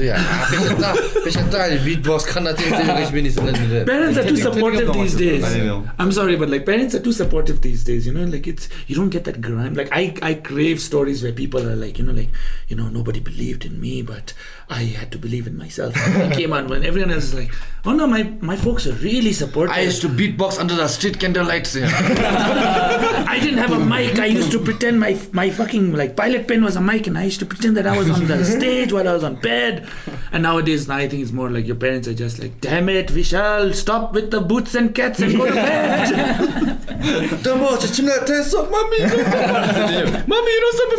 Parents are too supportive these days. I'm sorry, but like parents are too supportive these days. You know, like you don't get that grime. Like I crave stories where people are like, nobody believed in me, but I had to believe in myself. I came on when everyone else is like, oh no, my folks are really supportive. I used to beatbox under the street candlelights. I didn't have a mic. I used to pretend my fucking like pilot pen was a mic, and I used to pretend that I was on the stage while I was on bed. And nowadays, I think it's more like your parents are just like, damn it, Vishal, stop with the boots and cats and go to bed. Mommy, you know something?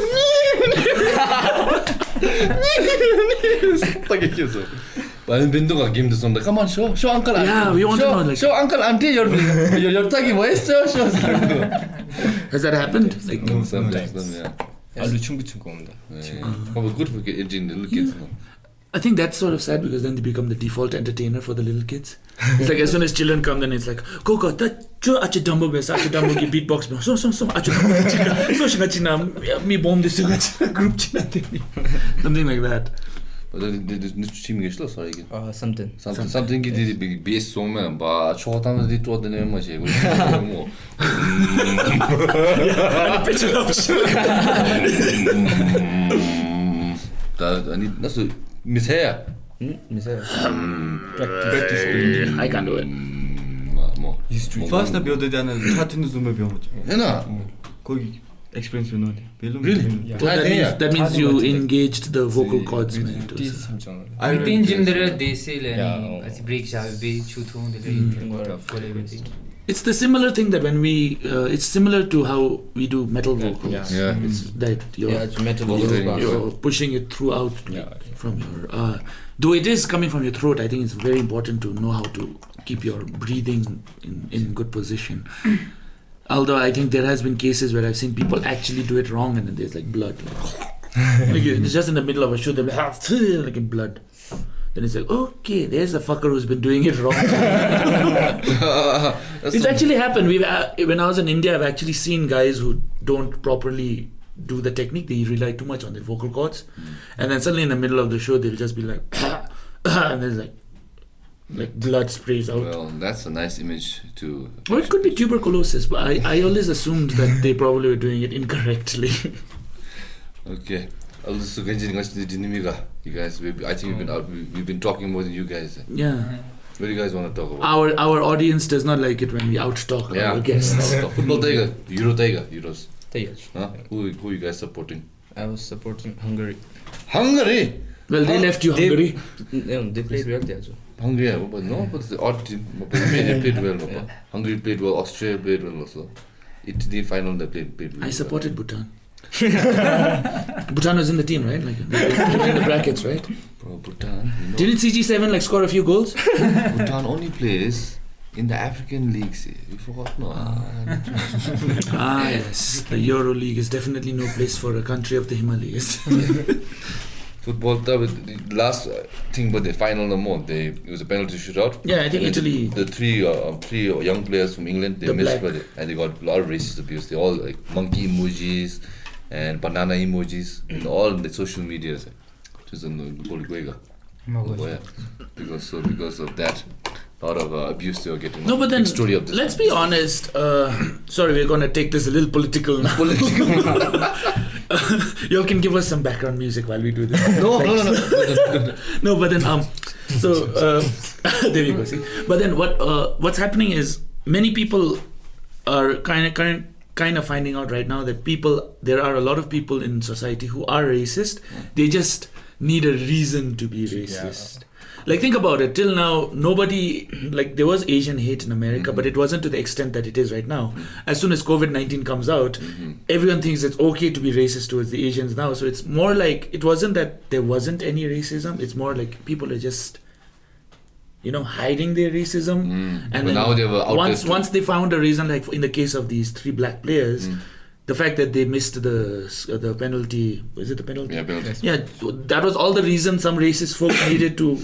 Come on, show uncle. Yeah, we want to know. Like, show uncle, auntie, your tuggy voice. Show. Has that happened? Like, Sometimes, yeah. 아주 충분히 온다. Probably good for educating little kids. I think that's sort of sad because then they become the default entertainer for the little kids. It's like as soon as children come, then it's like, go, that acha dumbo besa, acha dumbo ki beatbox me, so, acha dumbo chika, so shika china, me bomb this group china thing. Something like that. But this team is slow, sorry. Something ki the bass so man, but short time they told the name much. Pitch it up. That's a miss hair. Practice. I can't do it. First na 배우던 데는 차트는 좀에 배워보죠. 해나. 거기 experience 배우는 데. Really? Well, that means you engaged the vocal cords, man. Within gender, they say like break shall be chuthung the It's the similar thing that when we, it's similar to how we do metal vocals. Yeah. It's that it's metal vocals. You're pushing it throughout from your. Though it is coming from your throat, I think it's very important to know how to keep your breathing in good position. Although I think there has been cases where I've seen people actually do it wrong and then there's like blood. Like it's just in the middle of a show, they'll be like in blood. Then it's like, okay, there's a fucker who's been doing it wrong. It's actually happened. When I was in India, I've actually seen guys who don't properly do the technique. They rely too much on their vocal cords. And then suddenly in the middle of the show, they'll just be like, and there's like blood sprays out. Well, that's a nice image to... Or it could be tuberculosis, but I always assumed that they probably were doing it incorrectly. Okay. Also, you guys, I think we've been talking more than you guys. Yeah. What do you guys want to talk about? Our audience does not like it when we out-talk our guests. Football Tiger, Euros. Huh? Who you guys supporting? I was supporting Hungary. Hungary? Well, they left you Hungary. They played well there. Hungary, but no, but it's the odd team. They played well. Hungary played well, Australia played well also. Italy final they played well. I supported Bhutan. Bhutan was in the team, right? Like they were in the brackets, right? Bro, Bhutan. You know, Didn't CG7 like score a few goals? Bhutan only plays in the African leagues. You forgot, no? Yes, the Euro League is definitely no place for a country of the Himalayas. Football, the last thing, but the final it was a penalty shootout. Yeah, I think and Italy. The three young players from England, they missed, and they got a lot of racist abuse. They all like monkey emojis and banana emojis and all the social media. Because of that, a lot of abuse they were getting. No, but then story of this let's be honest. Sorry, we're gonna take this a little political now. Y'all can give us some background music while we do this. No. No, but then there we go. See, but then what's happening is many people are kind of finding out right now that there are a lot of people in society who are racist. They just need a reason to be racist. Like, think about it. Till now, nobody, like, there was Asian hate in America, but it wasn't to the extent that it is right now. As soon as COVID-19 comes out, everyone thinks it's okay to be racist towards the Asians now. So it's more like, it wasn't that there wasn't any racism. It's more like people are just, hiding their racism. And then now they were once they found a reason, like in the case of these 3 black players, the fact that they missed the penalty, is it the penalty? Yeah, penalty. Yeah, that was all the reason some racist folks needed to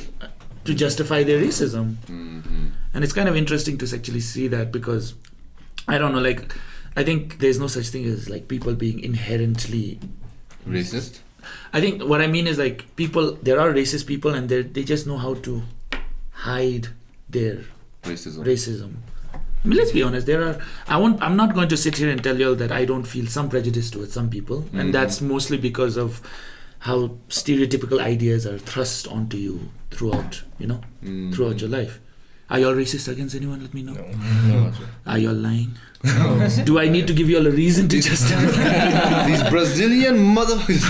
justify their racism. And it's kind of interesting to actually see that, because I don't know, like, I think there's no such thing as like people being inherently racist. I think what I mean is like there are racist people and they just know how to hide their racism. I mean, let's be honest, I'm not going to sit here and tell you all that I don't feel some prejudice towards some people, and that's mostly because of how stereotypical ideas are thrust onto you throughout your life. Are y'all racist against anyone? Let me know. No. Are y'all lying? No. Do I need to give you all a reason to justify? These Brazilian motherfuckers.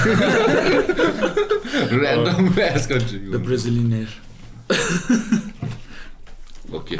Random ass country. The Brazilian air. Okay.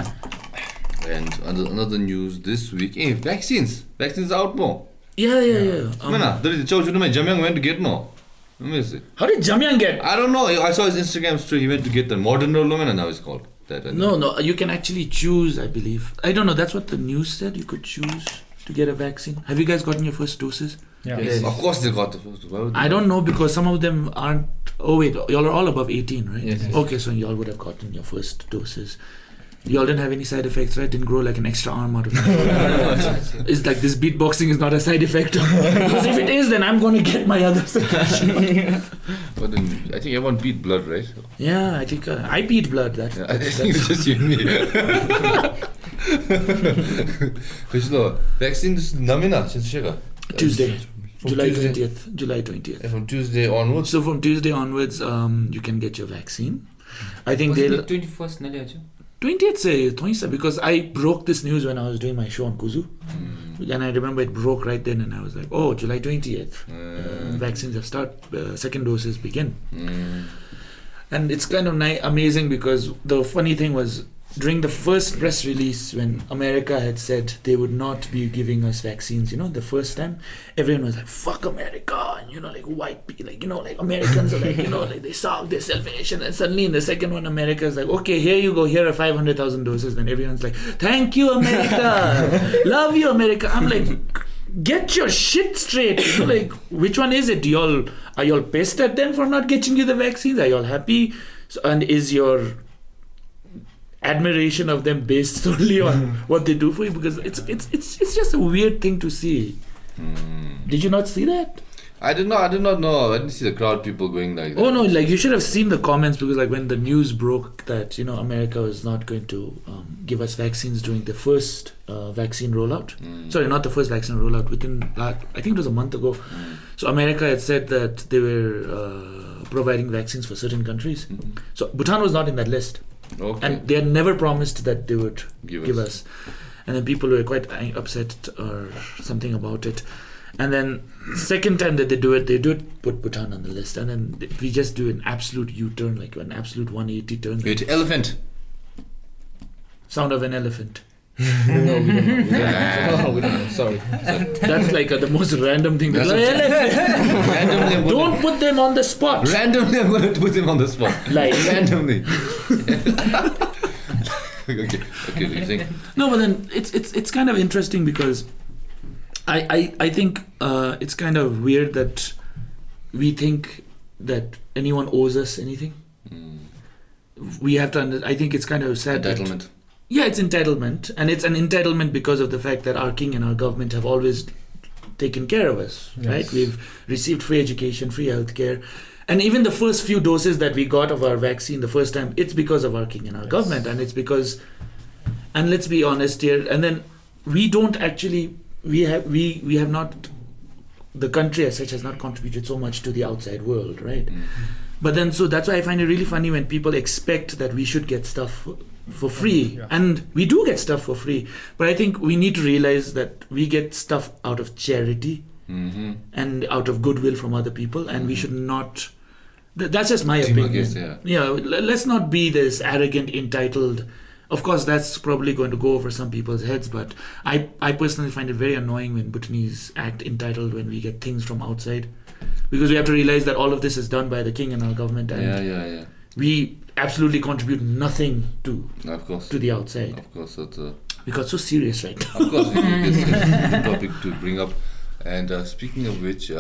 And another news this week. Hey, vaccines out more. Yeah. There is Jamyang went to get no. Let me see. How did Jamyang get? I don't know. I saw his Instagram story. He went to get the modern and now it's called that. No. You can actually choose, I believe. I don't know. That's what the news said. You could choose to get a vaccine. Have you guys gotten your first doses? Yeah. Yes. Of course they got the first. I don't know, because some of them aren't Oh wait, y'all are all above 18, right? Yes. Okay, so y'all would have gotten your first doses. Y'all didn't have any side effects, right? Didn't grow like an extra arm out of it. It's like this beatboxing is not a side effect. Because if it is, then I'm going to get my other side. But then I think everyone beat blood, right? Yeah, I think I beat blood. I think it's just you and me. Because no, vaccine is namina, Tuesday, From July Tuesday. 20th. July 20th. From Tuesday onwards. So from Tuesday onwards, you can get your vaccine. I think they'll 21st nale ajo 20th say 20th because I broke this news when I was doing my show on Kuzu, and I remember it broke right then, and I was like, oh, July 20th, vaccines have started, second doses begin, and it's kind of amazing because the funny thing was during the first press release when America had said they would not be giving us vaccines, the first time, everyone was like, fuck America, and like white people, like Americans are like, like they solved their salvation, and suddenly in the second one, America is like, okay, here you go, here are 500,000 doses, then everyone's like, thank you America, love you America. I'm like, get your shit straight, like which one is it? Are y'all pissed at them for not getting you the vaccines? Are y'all happy? And is your admiration of them based solely on what they do for you? Because it's just a weird thing to see. Did you not see that? I did not know. I didn't see the crowd people going like that. Oh no, like you should have seen the comments, because like when the news broke that America was not going to give us vaccines during the first vaccine rollout. Sorry, not the first vaccine rollout, within I think it was a month ago. So America had said that they were providing vaccines for certain countries. So Bhutan was not in that list. Okay. And they had never promised that they would give us. And then people were quite upset or something about it. And then second time that they do it put Bhutan on the list. And then we just do an absolute U-turn, like an absolute 180 turn. Wait, elephant. Sound of an elephant. No, we don't know. We don't know. Sorry. That's like the most random thing. That's Like, Randomly, don't put them on the spot. Randomly, I'm going to put him on the spot. Like Randomly. Okay. Do you think? No, but then it's kind of interesting because I think it's kind of weird that we think that anyone owes us anything. We have to. I think it's kind of sad. Entitlement. Yeah, it's entitlement, and it's an entitlement because of the fact that our king and our government have always taken care of us, right? We've received free education, free healthcare, and even the first few doses that we got of our vaccine the first time, it's because of our king and our government, and it's because, and let's be honest here, and then we don't actually, we have not, the country as such has not contributed so much to the outside world, right? But then, so that's why I find it really funny when people expect that we should get stuff for free, and we do get stuff for free, but I think we need to realize that we get stuff out of charity and out of goodwill from other people, and we should not, that's just my opinion. Let's not be this arrogant, entitled. Of course that's probably going to go over some people's heads, but I personally find it very annoying when Bhutanese act entitled when we get things from outside, because we have to realize that all of this is done by the king and our government, and we absolutely contribute nothing to the outside. Of course, we got so serious right now. Of course, it's a good topic to bring up. And speaking of which,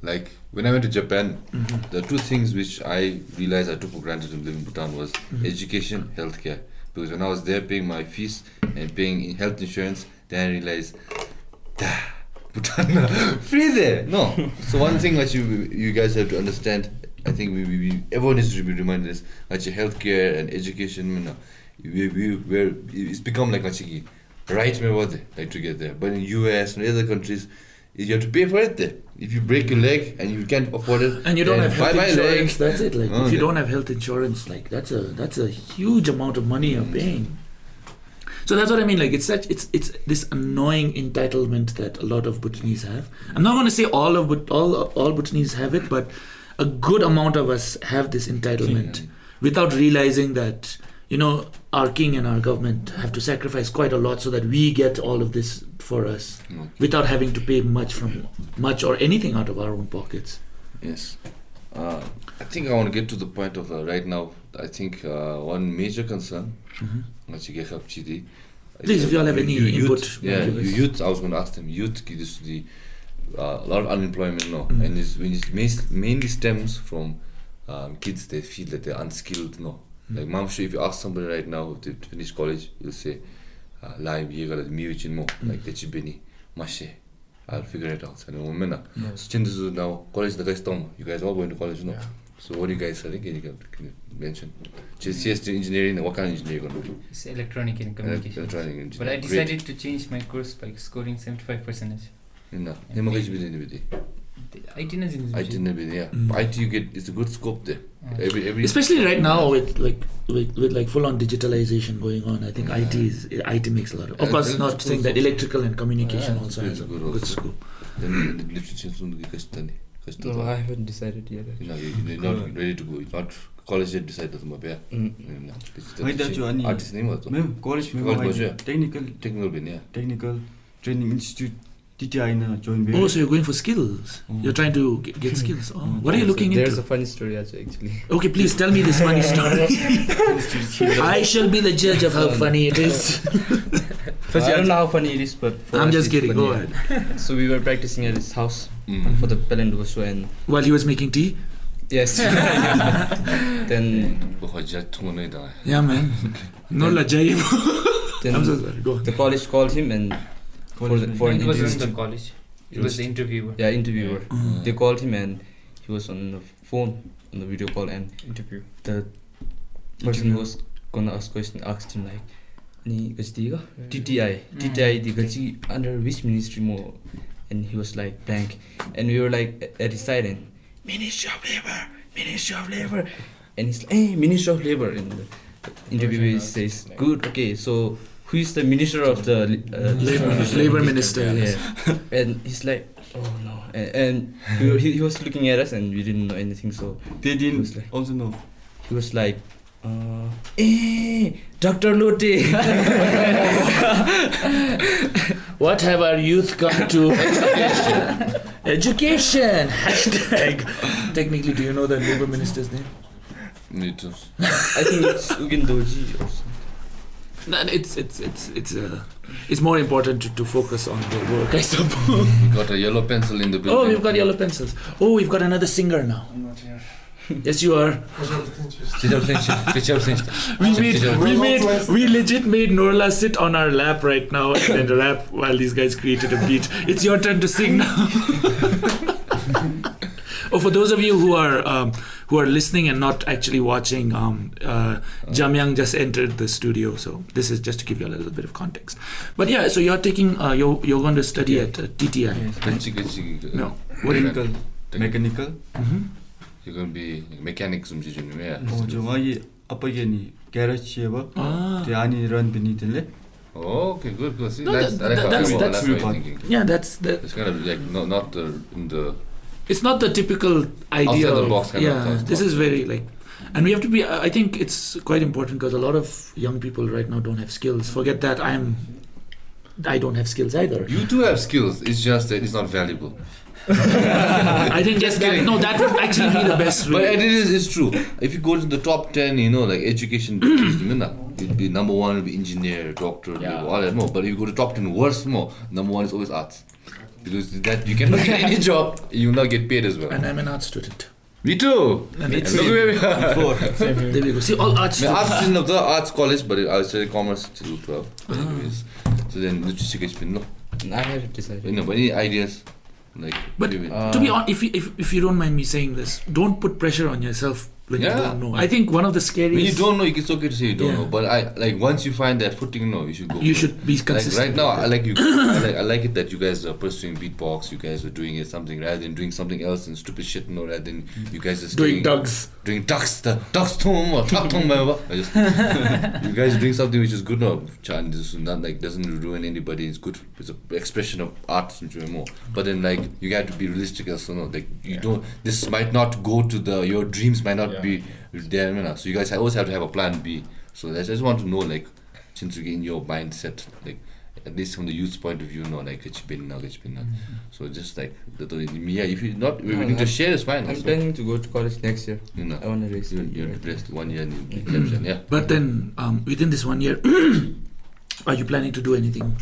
like when I went to Japan, the two things which I realized I took for granted in living in Bhutan was education, healthcare. Because when I was there paying my fees and paying health insurance, then I realized, Bhutan free there. No. So one thing that you guys have to understand, I think we everyone needs to be reminded is that your healthcare and education, it's become like a right like to get there. But in US and other countries, you have to pay for it there. If you break your leg and you can't afford it, and you don't have health insurance, that's it. Like if you Okay. don't have health insurance, like that's a huge amount of money you're paying. So that's what I mean. Like it's this annoying entitlement that a lot of Bhutanese have. I'm not going to say all Bhutanese have it, but a good amount of us have this entitlement without realizing that our king and our government have to sacrifice quite a lot so that we get all of this for us without having to pay much or anything out of our own pockets. Yes. I think I want to get to the point of right now. I think one major concern, Please, if you all have any input. Youth, I was going to ask them, youth, a lot of unemployment now, and it mainly stems from kids, they feel that they're unskilled, no. Like, I'm sure if you ask somebody right now if they finish college, you'll say, "Live, you got me, like that, I'll figure it out." And so changes now, college, the guys, you guys all going to college, no? So what do you guys think? Can you mention? Just engineering, what kind of engineering are you going to do? It's electronic and communication. Electronic engineering. But I decided to change my course by scoring 75%. IT is IT, you get, it's a good scope there. Every Especially right now with full on digitalization going on, I think IT makes a lot of course, not saying that electrical and communication also has a good scope. Then the literature No, I haven't decided yet. You're not ready to go. You're not college yet decided artist name was college technical training institute TTI join. Oh, so you're going for skills. You're trying to get skills. Oh, what are you looking There's into? a funny story actually. Okay, please tell me this funny story. I shall be the judge of how funny it is. First, I don't know how funny it is, but for I'm us just it's kidding. Go funny. ahead. So we were practicing at his house for the Pelendo show, and While he was making tea. yes, then Yeah, man. No lajai. then I'm so sorry. Go on. the college called him and for an It wasn't interview. the college. It was the interviewer. Yeah, interviewer. They called him and he was on the phone on the video call, and Interview. the person who was gonna ask question asked him like, "Ni gaji TTI the gaji under which ministry more?" And he was like blank, and we were like at his side and Ministry of Labor, and he's like, "Hey, Ministry of Labor." And the interviewer says, "Good, okay, so who is the minister of the Labor minister. Yes. Yeah. And he's like, "Oh no," and he was looking at us and we didn't know anything, so They he was didn't like, also know. he was like, Dr. Lote." What have our youth come to? Education. Hashtag. Technically, do you know the labor minister's name? Me too. I think it's Ugindoji or something. No, it's more important to focus on the work, I suppose. We got a yellow pencil in the building. Oh, we've got yellow pencils. Oh, we've got another singer now. I'm not here. Yes, you are. We legit made Norla sit on our lap right now and rap while these guys created a beat. It's your turn to sing now. Oh, for those of you who are listening and not actually watching, Jamyang just entered the studio, so this is just to give you a little bit of context. But yeah, so you're taking you're going to study at TTI. No, what do you? Mechanical. You're going to be mechanics yeah. 저기 아빠게니 garage Ah. the ani run beneath the Oh, okay, good. See, No, that's that's what good you're part. thinking. Yeah, that's the. It's kind of like not in the It's not the typical idea. outside the of- box kind of yeah, thought. this is very like, and we have to be. I think it's quite important because a lot of young people right now don't have skills. Forget that. I don't have skills either. You do have skills. It's just that it's not valuable. I think just that. No, that would actually be the best But way. it's true. If you go to the top 10, like education, you'd be number one, will be engineer, doctor, all that more. But if you go to top 10 worst more, number one is always arts. Because that you cannot get any job, you will not get paid as well. And I'm an art student. Me too. And Look it's, where we are. there we go. See, all art My arts students. student of the arts college, but I studied commerce till 12. But anyways, so then no. I haven't decided. But any ideas? Like, But maybe- to be honest, if you don't mind me saying this, don't put pressure on yourself when you Yeah. don't know. I think one of the scariest. when you don't know, it's okay to say you don't Yeah. know. But once you find that footing, you should go. You for it. should be Like consistent. right now, with I that. like you. I like it that you guys are pursuing beatbox. You guys are doing it something rather than doing something else and stupid shit. Rather than you guys are doing dugs. doing ducks, the ducks tom or tuck tom, whatever. You guys are doing something which is good. No, Chan, this is not like doesn't ruin anybody. It's good. It's an expression of art, more. But then you got to be realistic also. No, like you don't. This might not go to your dreams might not be there. So you guys always have to have a plan B. So I just want to know since you get in your mindset, at least from the youth's point of view, it's been now. So just if you're not willing to share, it's fine. I'm Also. planning to go to college next year. I want to raise You're depressed 1 year in caption, yeah. But then, within this 1 year, are you planning to do anything?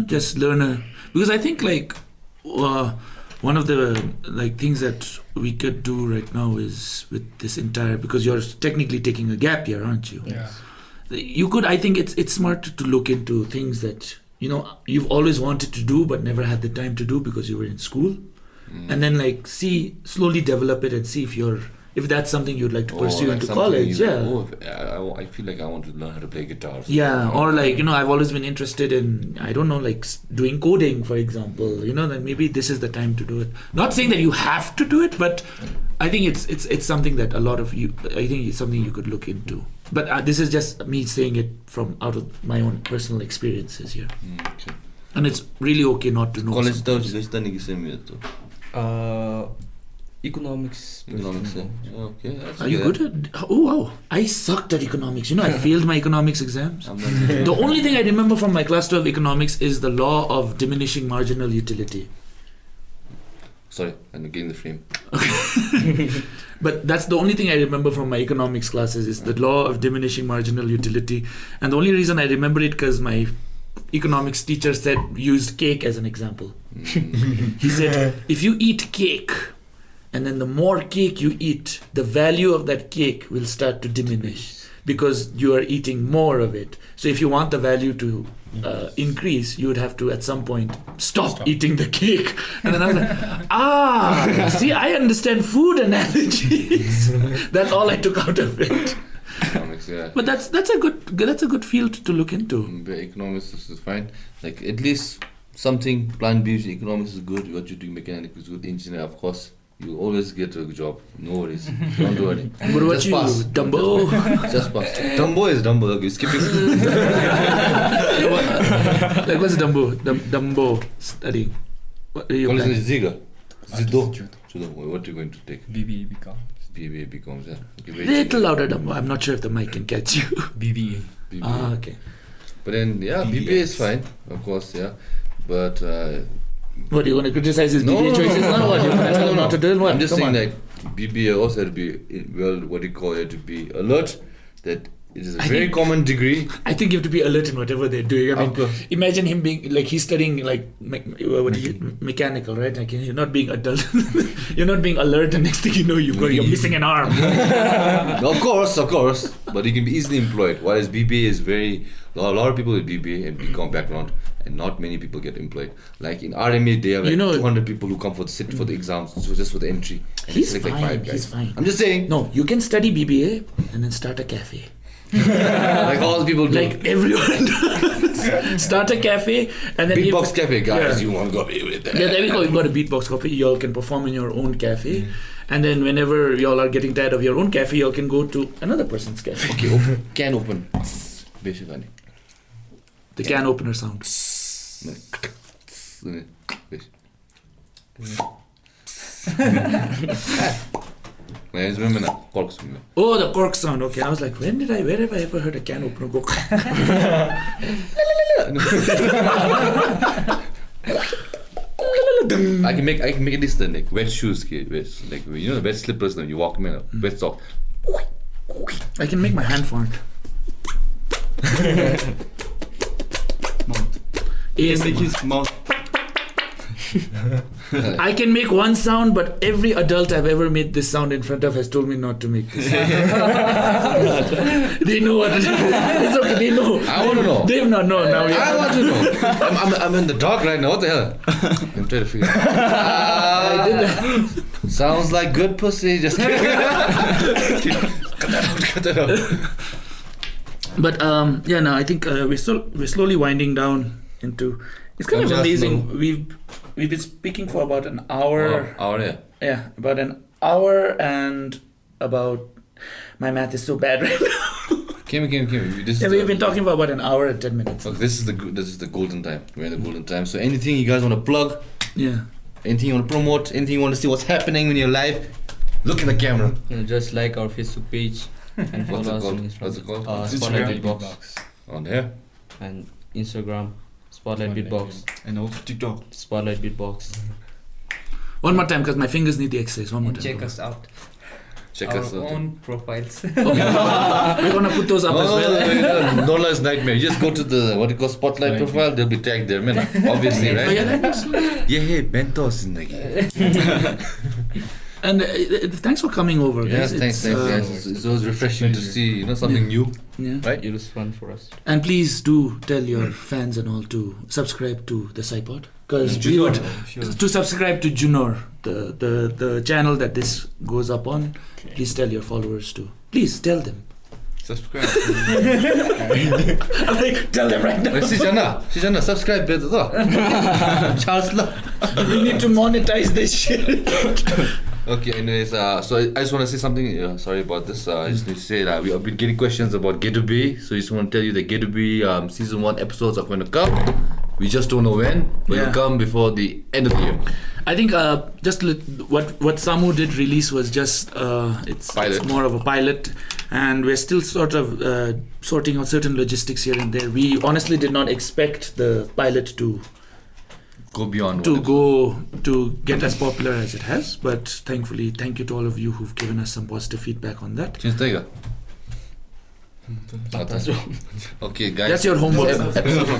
Just learn because I think one of the like things that we could do right now is with this entire, because you're technically taking a gap year, aren't you? Yeah. You could, I think it's smart to look into things that you've always wanted to do but never had the time to do because you were in school, and then like slowly develop it and see if that's something you'd like to pursue like into something college. I feel like I want to learn how to play guitar. Yeah, or like I've always been interested in, I don't know, like doing coding, for example. Then maybe this is the time to do it. Not saying that you have to do it, but I think it's something that a lot of you, I think it's something you could look into. But this is just me saying it from out of my own personal experiences here. Okay. And it's really okay not to know. College something. stuff, you guys studying the same year too. Economics. Economics, yeah. Okay. That's Are you good at? Oh wow! I sucked at economics. I failed my economics exams. The only thing I remember from my class 12 economics is the law of diminishing marginal utility. Sorry, I'm again the frame. But that's the only thing I remember from my economics classes is the law of diminishing marginal utility. And the only reason I remember it because my economics teacher used cake as an example. He said, if you eat cake, and then the more cake you eat, the value of that cake will start to diminish because you are eating more of it. So if you want the value to increase, you would have to at some point stop eating the cake. And then I was like, see, I understand food analogies. That's all I took out of it. Economics, yeah. But that's a good field to look into. Economics is fine. Like at least something. Plan B, economics is good. What you do, mechanic is good. Engineer, of course. You always get a job. No worries. Don't do it. What about you, Dumbo? Just pass. Dumbo is Dumbo. Okay, skipping. Like what's Dumbo? Dumbo studying. What are you College planning? is Ziga. Judo. What are you going to take? BBA becomes. BBA becomes, yeah. Okay, Little louder, Dumbo. I'm not sure if the mic can catch you. BBA. BBA. Okay. But then, yeah, BBA is fine, of course, yeah. But What, you want to criticize his BBA choices now? What, you want to tell him not to do it? What? I'm just Come saying on. that BBA also had to be, to be alert that it is a very common degree. I think you have to be alert in whatever they're doing. I Of mean, course. imagine him being like he's studying like mechanical, right? Like you're not being adult, you're not being alert, and next thing you know, you're missing an arm. No, of course, but you can be easily employed. Whereas BBA is a lot of people with BBA and BCom background, and not many people get employed. Like in RMA, they have like 200 people who come for the exams, so just for the entry. And He's select fine. like 5 guys. He's fine. I'm just saying. No, you can study BBA and then start a cafe. Like all the people do. Like everyone does. Start a cafe and then Beatbox cafe, guys. Yeah. You want to go with that? Yeah, there we go. You've got a beatbox cafe. Y'all can perform in your own cafe, and then whenever y'all are getting tired of your own cafe, y'all can go to another person's cafe. Okay, can open. Basically. The can opener sound. I just remember that corks. Oh, the cork sound. Okay, I was like, where have I ever heard a can opener go? I can make it this then, like wet shoes, like the wet slippers. Then you walk in wet socks. I can make my hand fart. He can make his mouth. I can make one sound, but every adult I've ever made this sound in front of has told me not to make this sound. They know what it is. It's okay, they know. I want to know. They've not known now. I want to know. I'm in the dark right now. What the hell? I'm trying to figure it out. I did that. Sounds like good pussy. Just kidding. Cut that out. But I think we're slowly winding down into. It's kind of amazing. We've been speaking for about an hour. Yeah. Yeah, about an hour and about. My math is so bad right now. Kim. We've been talking for about an hour and 10 minutes. Okay, this is the golden time. We're in the golden time. So anything you guys want to plug? Yeah. Anything you want to promote? Anything you want to see what's happening in your life? Look in the camera. Just like our Facebook page and follow us on Instagram. What's it called? Spotlight Beatbox. On there. And Instagram, Spotlight Beatbox. And also TikTok. Spotlight Beatbox. One more time, because my fingers need the exercise. One more time. Check us out. Check our us out. own profiles. We're gonna put those up as well. Norla's nightmare. You just go to the what you call Spotlight Right. profile. They'll be tagged there, man. Obviously, Oh, right? yeah, that makes sense. Yeah, hey, Bentos in the And thanks for coming over, Yes, guys. thanks, It's, guys. It's always refreshing to see, something new, Yeah. right? It was fun for us. And please do tell your fans and all to subscribe to the PSY-POD. Because Junor. to subscribe to Junor, the channel that this goes up on, please tell your followers to. Please tell them. Subscribe. Like, tell them right now. Sijana, subscribe better though. Charles love. We need to monetize this shit. Okay, anyways, so I just want to say something. Sorry about this. I just need to say that we have been getting questions about Get to Be. So I just want to tell you that Get to Be season 1 episodes are going to come. We just don't know when. But Yeah. it'll come before the end of the year. I think what Samu did release was just it's Pilot. more of a pilot, and we're still sort of sorting out certain logistics here and there. We honestly did not expect the pilot to Go beyond. get as popular as it has, but thankfully, thank you to all of you who've given us some positive feedback on that. Chin's Tiger. Okay, guys. That's your homework.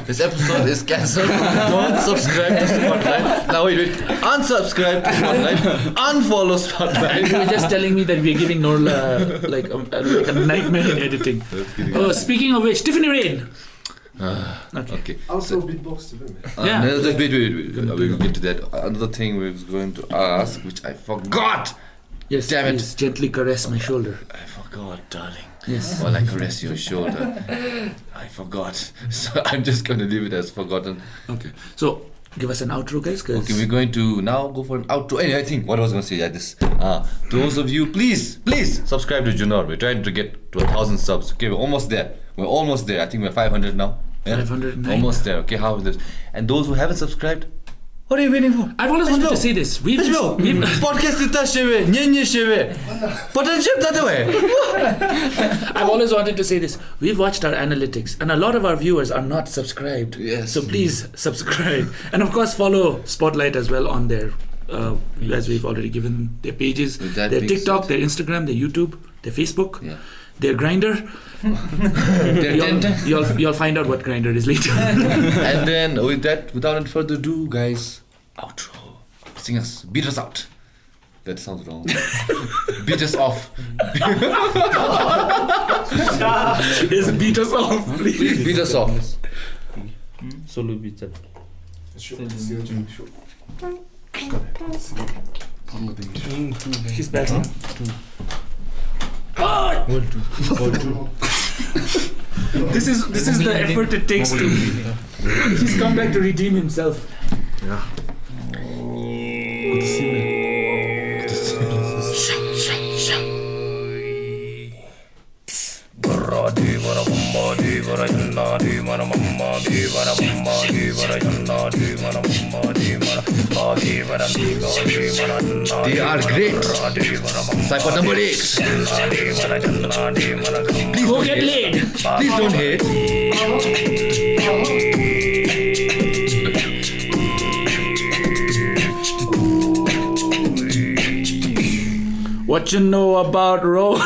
This episode is cancelled. Don't subscribe to Spotlight. Now wait. Unsubscribe to Spotlight. Unfollow Spotlight. You were just telling me that we're giving Norla like a nightmare in editing. Oh, speaking of which, Tiffany Rain. Okay. Also beatbox today, man. Yeah. No, just wait. We'll get to that. Another thing we was going to ask, which I forgot. Yes, Damn it. please gently caress my shoulder. I forgot, darling. Yes. While I caress your shoulder. I forgot. So I'm just going to leave it as forgotten. Okay. So give us an outro, guys. Cause Okay, we're going to now go for an outro. Anyway, I think what I was going to say like this. Those of you, please subscribe to Junor. We're trying to get to 1,000 subs. Okay, we're almost there. I think we're 500 now. Yeah? 509. Almost there. Okay, how is this? And those who haven't subscribed, what are you waiting for? I've always wanted to say this. We've Podcast ita shewe, nyenye shewe. Potential that way. I've always wanted to say this. We've watched our analytics, and a lot of our viewers are not subscribed. Yes. So please subscribe, and of course follow Spotlight as well on their, as we've already given their pages, With that their being TikTok, said- their Instagram, their YouTube, their Facebook, Yeah. their Grinder. You'll find out what Grinder is later. And then with that, without any further ado, guys, outro. Sing us, beat us out. That sounds wrong. Beat us off. Just beat us off, please. Beat us off. Solo beats up. She's back. This is the effort it takes to. He's come back to redeem himself. They are great. Cypher number 8. Please Go don't get hate. laid. Please don't hate. What you know about road?